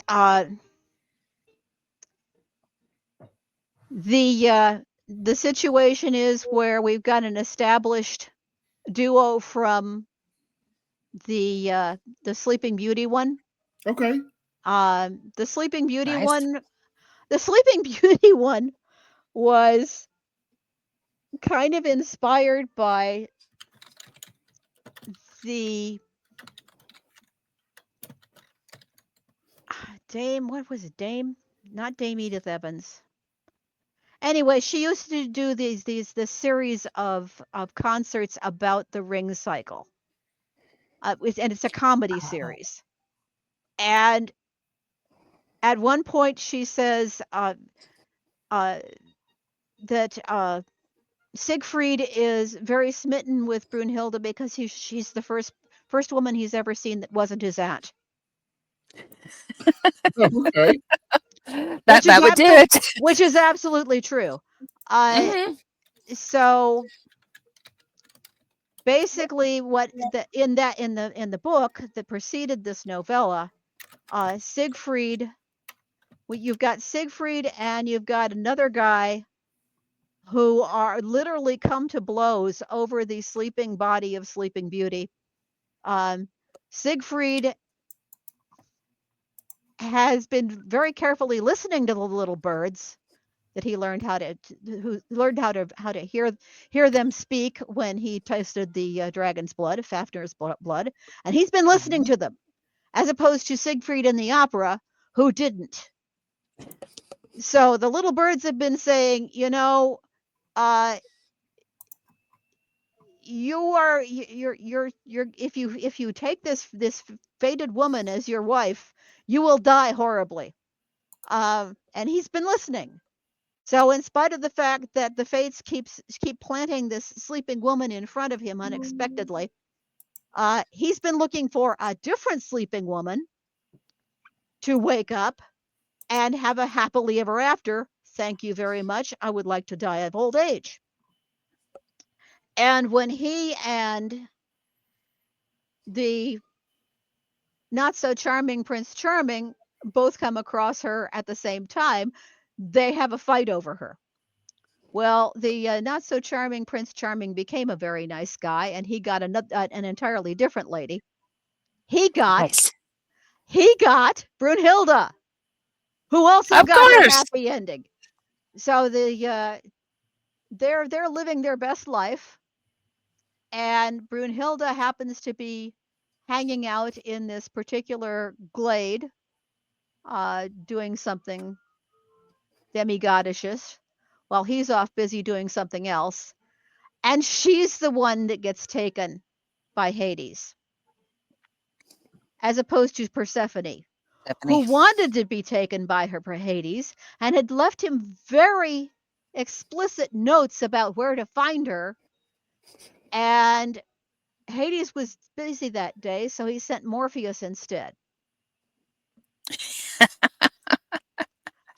the situation is where we've got an established duo from the Sleeping Beauty one. Okay. The Sleeping Beauty Nice. one, the Sleeping Beauty one was kind of inspired by the Dame. What was it? Dame, not Dame Edith Evans. Anyway, she used to do this series of concerts about the ring cycle. And it's a comedy series. And at one point she says that Siegfried is very smitten with Brunhilde because she's the first woman he's ever seen that wasn't his aunt. Okay. That would do it. Which is absolutely true. So basically, what in the book that preceded this novella, Siegfried. Well, you've got Siegfried and you've got another guy who are literally come to blows over the sleeping body of Sleeping Beauty. Siegfried has been very carefully listening to the little birds that he learned how to hear them speak when he tasted the dragon's blood, Fafnir's blood, and he's been listening to them, as opposed to Siegfried in the opera, who didn't. So the little birds have been saying, you're if you take this fated woman as your wife, you will die horribly. And he's been listening. So in spite of the fact that the fates keep planting this sleeping woman in front of him unexpectedly, he's been looking for a different sleeping woman to wake up and have a happily ever after. Thank you very much. I would like to die of old age. And when he and the not so charming Prince Charming both come across her at the same time, they have a fight over her. Well, the not so charming Prince Charming became a very nice guy, and he got an entirely different lady. He got Brunhilde, who also got a happy ending. So they're living their best life, and Brunhilde happens to be hanging out in this particular glade, doing something demigoddish, while he's off busy doing something else. And she's the one that gets taken by Hades, as opposed to Persephone, who wanted to be taken by her Hades and had left him very explicit notes about where to find her. And Hades was busy that day, so he sent Morpheus instead.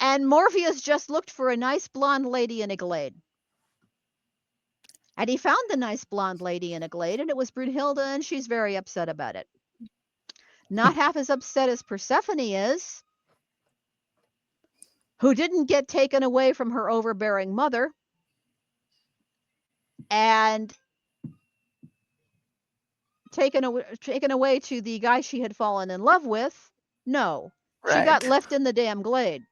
And Morpheus just looked for a nice blonde lady in a glade. And he found the nice blonde lady in a glade, and it was Brunhilde, and she's very upset about it. Not half as upset as Persephone is, who didn't get taken away from her overbearing mother and taken away to the guy she had fallen in love with. No, right. She got left in the damn glade.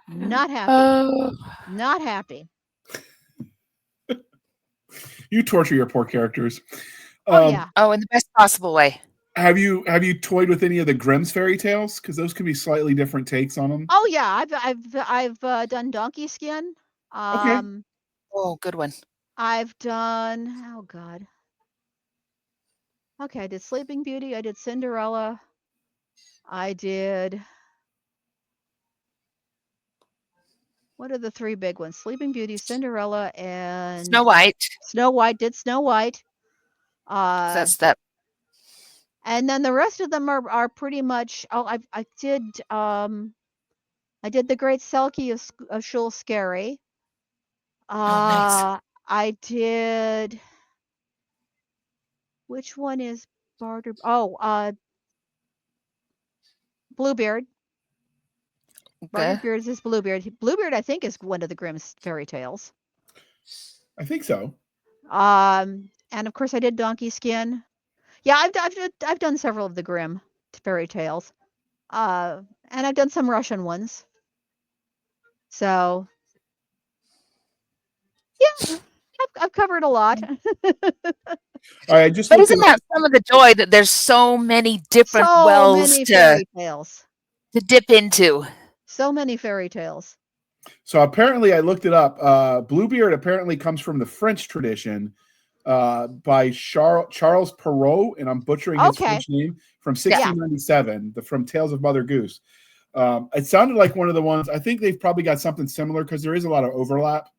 Not happy. Not happy. You torture your poor characters. Yeah. Oh, in the best possible way. Have you toyed with any of the Grimm's fairy tales? Because those could be slightly different takes on them. Oh yeah, I've done Donkey Skin. Okay. Oh, good one. I've done. Oh God. Okay, I did Sleeping Beauty. I did Cinderella. I did. What are the three big ones? Sleeping Beauty, Cinderella, and Snow White. Snow White. Did Snow White. That's that. And then the rest of them are pretty much. Oh, I did the Great Selkie of Shul Scary. Nice. I did. Which one is Barter? Oh, Bluebeard. Okay. Barterbeard is Bluebeard. Bluebeard, I think, is one of the Grimm's fairy tales. I think so. And of course, I did Donkey Skin. Yeah, I've done several of the Grimm fairy tales. And I've done some Russian ones. So, yeah, I've covered a lot. All right, just but isn't that some of the joy that there's so many different wells fairy tales to dip into? So many fairy tales. So apparently, I looked it up. Bluebeard apparently comes from the French tradition by Charles Perrault, and I'm butchering his Okay. French name, from Yeah. 1697, from Tales of Mother Goose. It sounded like one of the ones. I think they've probably got something similar because there is a lot of overlap.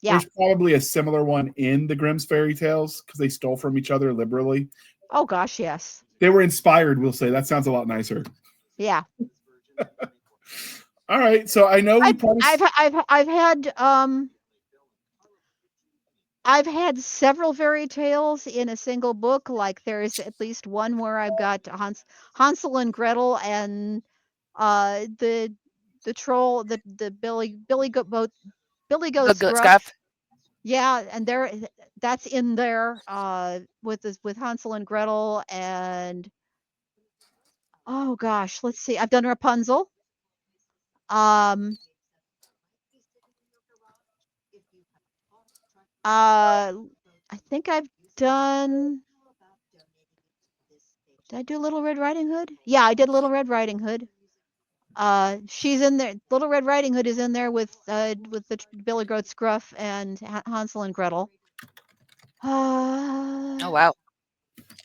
Yeah. There's probably a similar one in the Grimm's fairy tales because they stole from each other liberally. Oh gosh, yes. They were inspired, we'll say. That sounds a lot nicer. Yeah. All right, so I know we probably. I've had several fairy tales in a single book. Like there's at least one where I've got Hansel and Gretel and the troll, the Billy Goat's Good Gruff. stuff. Yeah, and that's in there with Hansel and Gretel. And oh gosh, let's see. I've done Rapunzel. I think I've done. Did I do Little Red Riding Hood? Yeah, I did Little Red Riding Hood. She's in there. Little Red Riding Hood is in there with the Billy Goat's Gruff and Hansel and Gretel. Oh wow.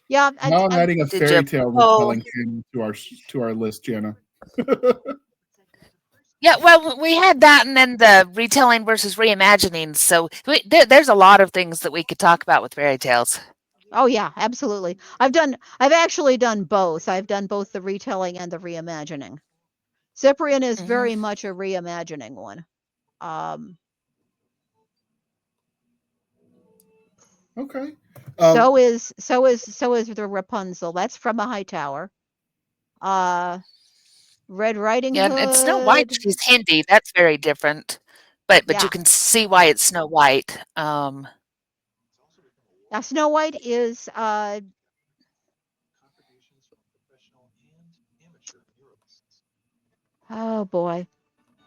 Yeah. Now I'm adding a Did fairy you tale pull- retelling to our list, Jana. Yeah, well, we had that, and then the retelling versus reimagining. So there's a lot of things that we could talk about with fairy tales. Oh yeah, absolutely. I've actually done both. I've done both the retelling and the reimagining. Cyprian is very much a reimagining one. Okay. So is the Rapunzel. That's from a high tower. Red Riding Hood. And Snow White, she's Hindi. That's very different, but Yeah. you can see why it's Snow White. Now Snow White is oh boy,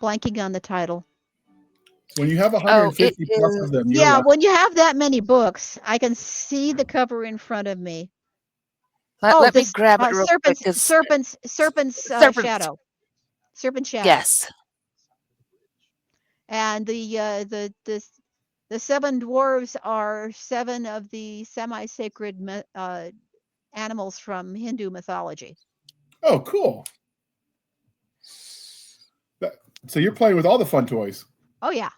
blanking on the title. When you have 150 plus of them, Yeah, when you have that many books, I can see the cover in front of me. Let me grab it real quick. Serpent's Shadow. Serpent Shadow. Yes. And the seven dwarves are seven of the semi-sacred animals from Hindu mythology. Oh, cool. So you're playing with all the fun toys. Oh yeah.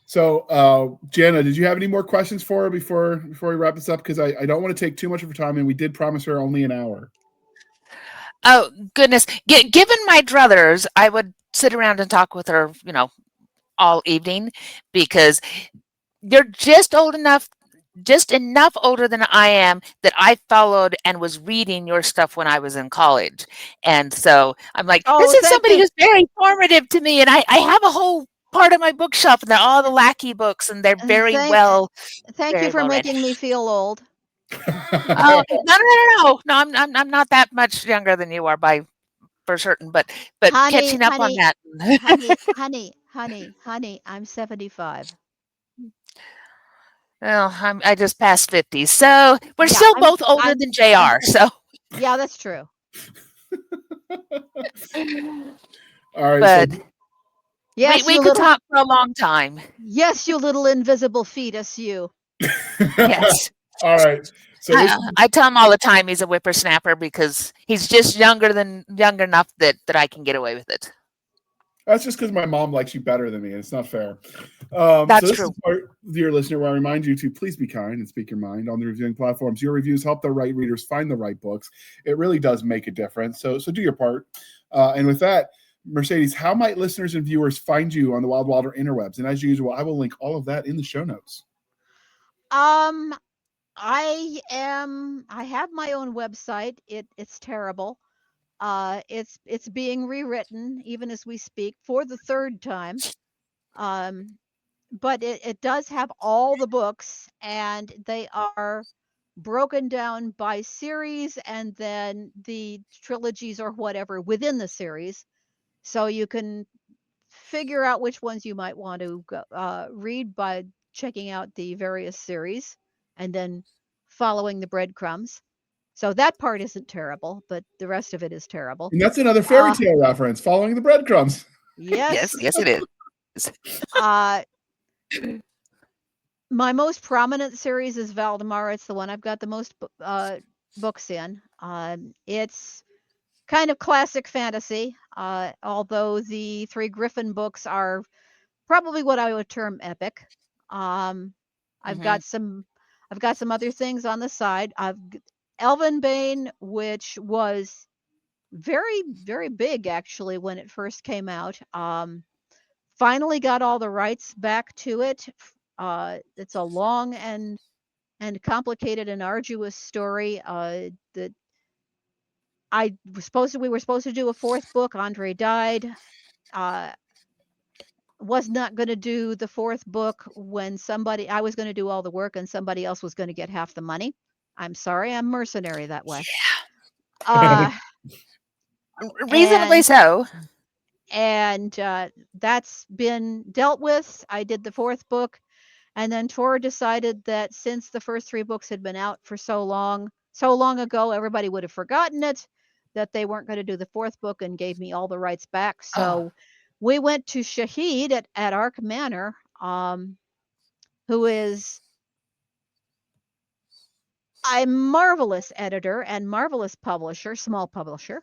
So, Jana, did you have any more questions for her before we wrap this up? Because I don't want to take too much of her time, and we did promise her only an hour. Oh goodness! Given my druthers, I would sit around and talk with her, all evening, because you're just enough older than I am that I followed and was reading your stuff when I was in college, and so I'm like, this is somebody who's very formative to me, and I have a whole part of my bookshelf, and they're all the Lackey books, and they're very well. Thank you for making me feel old. Oh no! I'm not that much younger than you are for certain, but catching up on that. honey, I'm 75. Well, I just passed 50, so we're still both older than JR. So yeah, that's true. All right, but so yes, we could talk for a long time. Yes, you little invisible fetus, you. Yes. All right. So I tell him all the time he's a whippersnapper because he's just young enough that I can get away with it. That's just because my mom likes you better than me, and it's not fair. That's this true. Is part, dear listener, where I remind you to please be kind and speak your mind on the reviewing platforms. Your reviews help the right readers find the right books. It really does make a difference. So do your part. And with that, Mercedes, how might listeners and viewers find you on the Wild Wilder interwebs? And as usual, I will link all of that in the show notes. I have my own website. It's terrible. It's being rewritten even as we speak for the third time. But it does have all the books, and they are broken down by series and then the trilogies or whatever within the series. So you can figure out which ones you might want to read by checking out the various series and then following the breadcrumbs. So that part isn't terrible, but the rest of it is terrible. And that's another fairy tale reference, following the breadcrumbs. Yes. Yes, it is. Uh, my most prominent series is Valdemar. It's the one I've got the most books in. It's kind of classic fantasy, although the three Griffin books are probably what I would term epic. Um, I've got some I've got some other things on the side. Elven Bane, which was very, very big actually when it first came out. Finally got all the rights back to it. It's a long and complicated and arduous story. That we were supposed to do a fourth book. Andre died. Uh, was not going to do the fourth book when I was going to do all the work and somebody else was going to get half the money. I'm sorry, I'm mercenary that way. Uh, Reasonably and so. and that's been dealt with. I did the fourth book, and then Tor decided that since the first three books had been out for so long ago, everybody would have forgotten it, that they weren't going to do the fourth book, and gave me all the rights back. So we went to Shahid at Ark Manor, who is a marvelous editor and marvelous publisher, small publisher,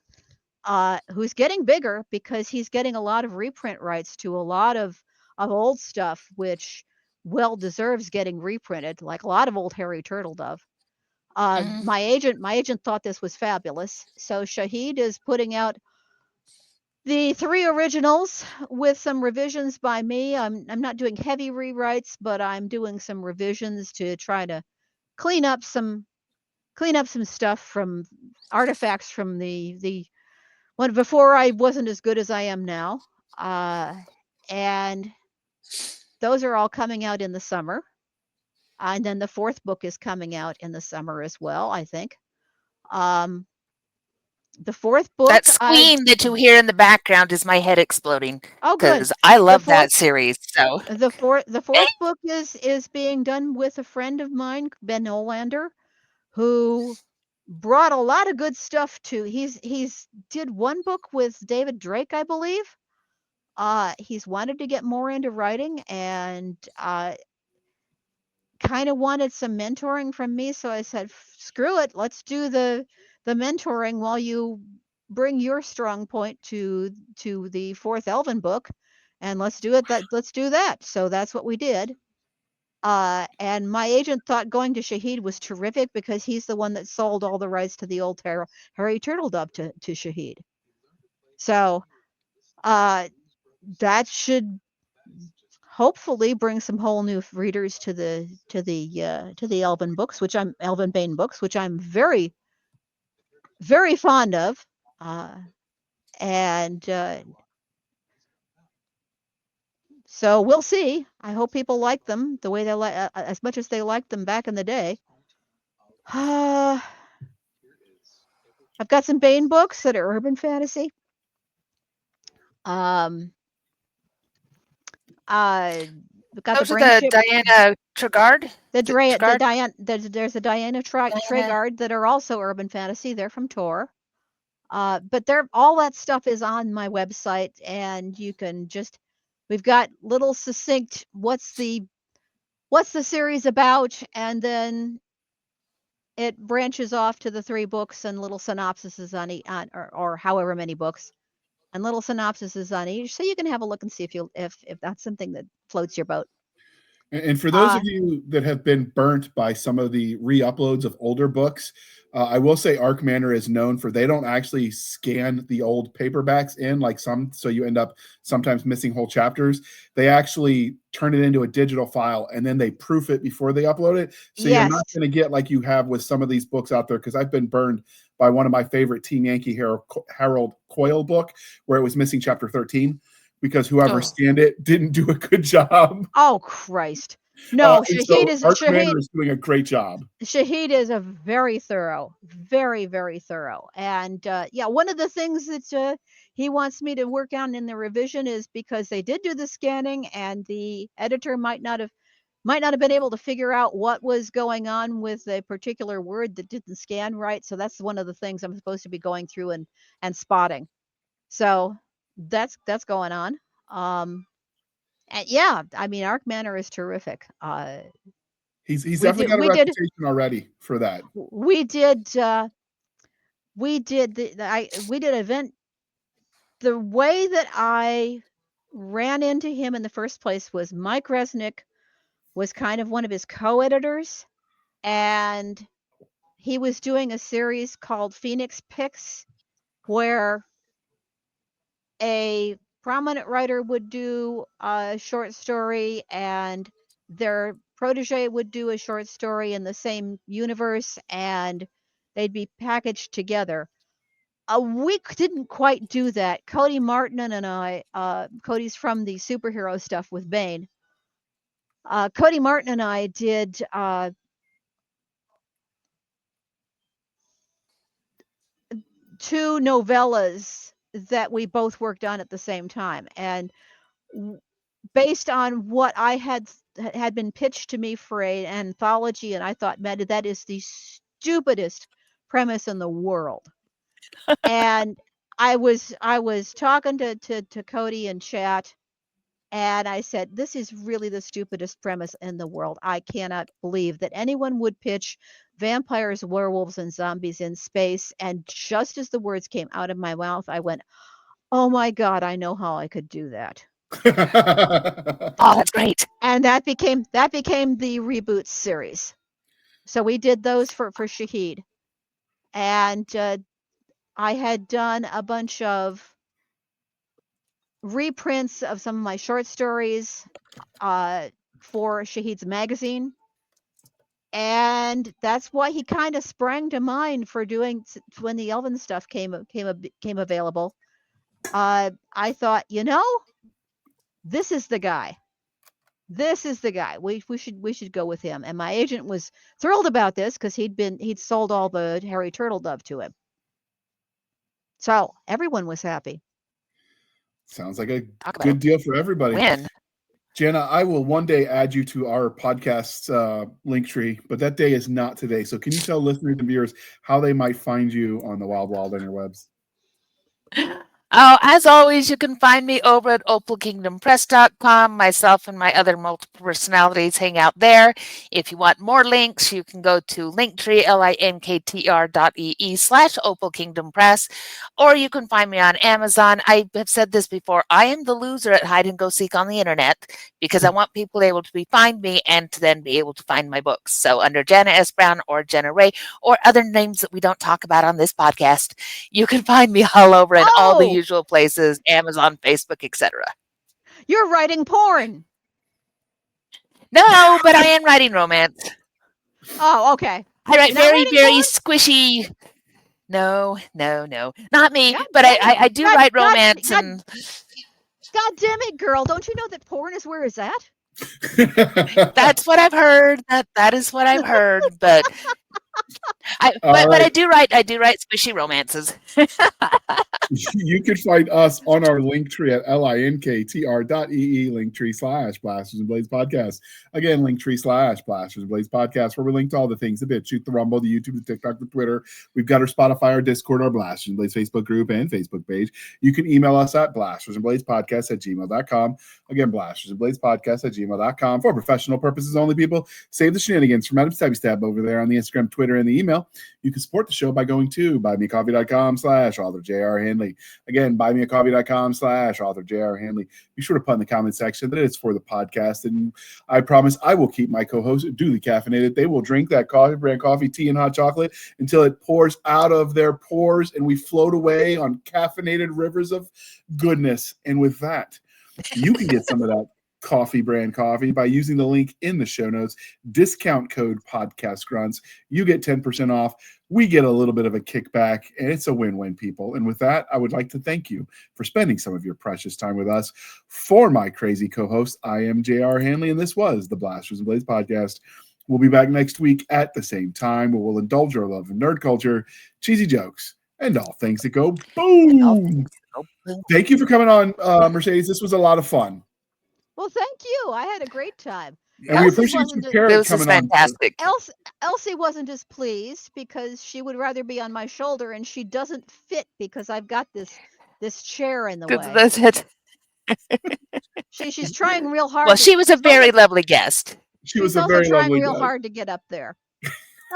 who's getting bigger because he's getting a lot of reprint rights to a lot of old stuff, which well deserves getting reprinted, like a lot of old Harry Turtledove. My agent thought this was fabulous, so Shahid is putting out the three originals with some revisions by me. I'm not doing heavy rewrites, but I'm doing some revisions to try to clean up some stuff from artifacts from the when before I wasn't as good as I am now. And those are all coming out in the summer. And then the fourth book is coming out in the summer as well, I think. The fourth book, That squeam that you hear in the background is my head exploding. Oh, good. Because I The love that fourth series. So the fourth book is being done with a friend of mine, Ben Olander, who brought a lot of good stuff to. He's did one book with David Drake, I believe. He's wanted to get more into writing, and kind of wanted some mentoring from me. So I said, screw it, let's do the mentoring while you bring your strong point to the fourth Elven book, and let's do that. So that's what we did. And my agent thought going to Shahid was terrific because he's the one that sold all the rights to the old Harry Turtledove to Shahid. So that should hopefully bring some whole new readers to the Elven Bane books, which I'm very, very fond of. And so we'll see. I hope people like them the way they like as much as they liked them back in the day. I've got some Bane books that are urban fantasy. We've got those the are Brain the Ship. Diana Trigard. There's a Diana Trigard that are also urban fantasy. They're from Tor. But all that stuff is on my website, and you can we've got little succinct what's the series about, and then it branches off to the three books and little synopsises on or however many books, and little synopsises on each, so you can have a look and see if that's something that floats your boat. And for those of you that have been burnt by some of the re-uploads of older books, I will say Ark Manor is known for they don't actually scan the old paperbacks in like some, so you end up sometimes missing whole chapters. They actually turn it into a digital file and then they proof it before they upload it. So you're not going to get like you have with some of these books out there, because I've been burned by one of my favorite Team Yankee Harold Coyle book where it was missing chapter 13. Because whoever scanned it didn't do a good job. Oh, Christ. No, Shahid is doing a great job. Shahid is a very thorough, very, very thorough. And one of the things that he wants me to work on in the revision is because they did do the scanning and the editor might not have been able to figure out what was going on with a particular word that didn't scan right. So that's one of the things I'm supposed to be going through and spotting. So that's going on. And yeah, I mean, Arc Manor is terrific. He's We definitely did got a we did reputation already for that. we did we did we did an event. The way that I ran into him in the first place was Mike Resnick was kind of one of his co-editors, and he was doing a series called Phoenix Picks, where a prominent writer would do a short story and their protege would do a short story in the same universe, and they'd be packaged together. We didn't quite do that. Cody Martin and I, Cody's from the superhero stuff with Bane. Cody Martin and I did 2 novellas that we both worked on at the same time, and based on what I had been pitched to me for an anthology, and I thought, man, that is the stupidest premise in the world. And I was talking to Cody in chat, and I said, this is really the stupidest premise in the world. I cannot believe that anyone would pitch vampires, werewolves, and zombies in space. And just as the words came out of my mouth, I went, oh my God, I know how I could do that. Oh, that's great. And that became the Reboot series. So we did those for Shahid. And I had done a bunch of reprints of some of my short stories for Shahid's magazine. And that's why he kind of sprang to mind for doing when the Elven stuff came available. I thought, this is the guy. This is the guy. We should go with him. And my agent was thrilled about this because he'd sold all the Harry Turtledove to him. So everyone was happy. Sounds like a good deal for everybody. Win. Jana, I will one day add you to our podcast link tree, but that day is not today. So can you tell listeners and viewers how they might find you on the Wild interwebs? Oh, as always, you can find me over at opalkingdompress.com. Myself and my other multiple personalities hang out there. If you want more links, you can go to linktree, linktr.ee/opalkingdompress, or you can find me on Amazon. I have said this before. I am the loser at hide and go seek on the internet because I want people able to find me and to then be able to find my books. So under Jana S Brown or Jenna Ray or other names that we don't talk about on this podcast, you can find me all over in all the usual places, Amazon, Facebook, etc. You're writing porn. No, but I am writing romance. Oh, okay. I write very squishy. No, not me. God but damn I do write romance God, and. God damn it, girl! Don't you know that porn is where it's at? That's what I've heard. That is what I've heard. But I do write squishy romances. You can find us on our link tree at linktr.ee linktree/Blasters and Blades podcast. Again, linktree/Blasters and Blades podcast, where we link to all the things: the BitChute, the Rumble, the YouTube, the TikTok, the Twitter. We've got our Spotify, our Discord, our Blasters and Blades Facebook group and Facebook page. You can email us at blastersandbladespodcast@gmail.com. Again, blastersandbladespodcast@gmail.com. For professional purposes only, people. Save the shenanigans from Adam Stabby Stab over there on the Instagram, Twitter, and the email. You can support the show by going to buymeacoffee.com/author J.R. Handley. Again, buymeacoffee.com/author J.R. Handley. Be sure to put in the comment section that it's for the podcast. And I promise I will keep my co-hosts duly caffeinated. They will drink that coffee brand coffee, tea, and hot chocolate until it pours out of their pores and we float away on caffeinated rivers of goodness. And with that, you can get some of that coffee brand coffee by using the link in the show notes. Discount code podcast grunts. You get 10% off. We get a little bit of a kickback, and it's a win-win, people. And with that, I would like to thank you for spending some of your precious time with us. For my crazy co-host, I am J.R. Handley, and this was the Blasters and Blades podcast. We'll be back next week at the same time, where we'll indulge our love of nerd culture, cheesy jokes, and all things that go boom. Thank you for coming on, Mercedes. This was a lot of fun. Well, thank you. I had a great time. And we appreciate you, Carrot, coming on. Fantastic. Elsie wasn't as pleased because she would rather be on my shoulder, and she doesn't fit because I've got this chair in the way. That's it. See, she's trying real hard. Well, she was a very lovely guest. She was She's a also very trying lovely real guest. hard to get up there.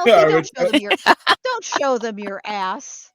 Yeah, Elsie, Rich- don't show them your ass.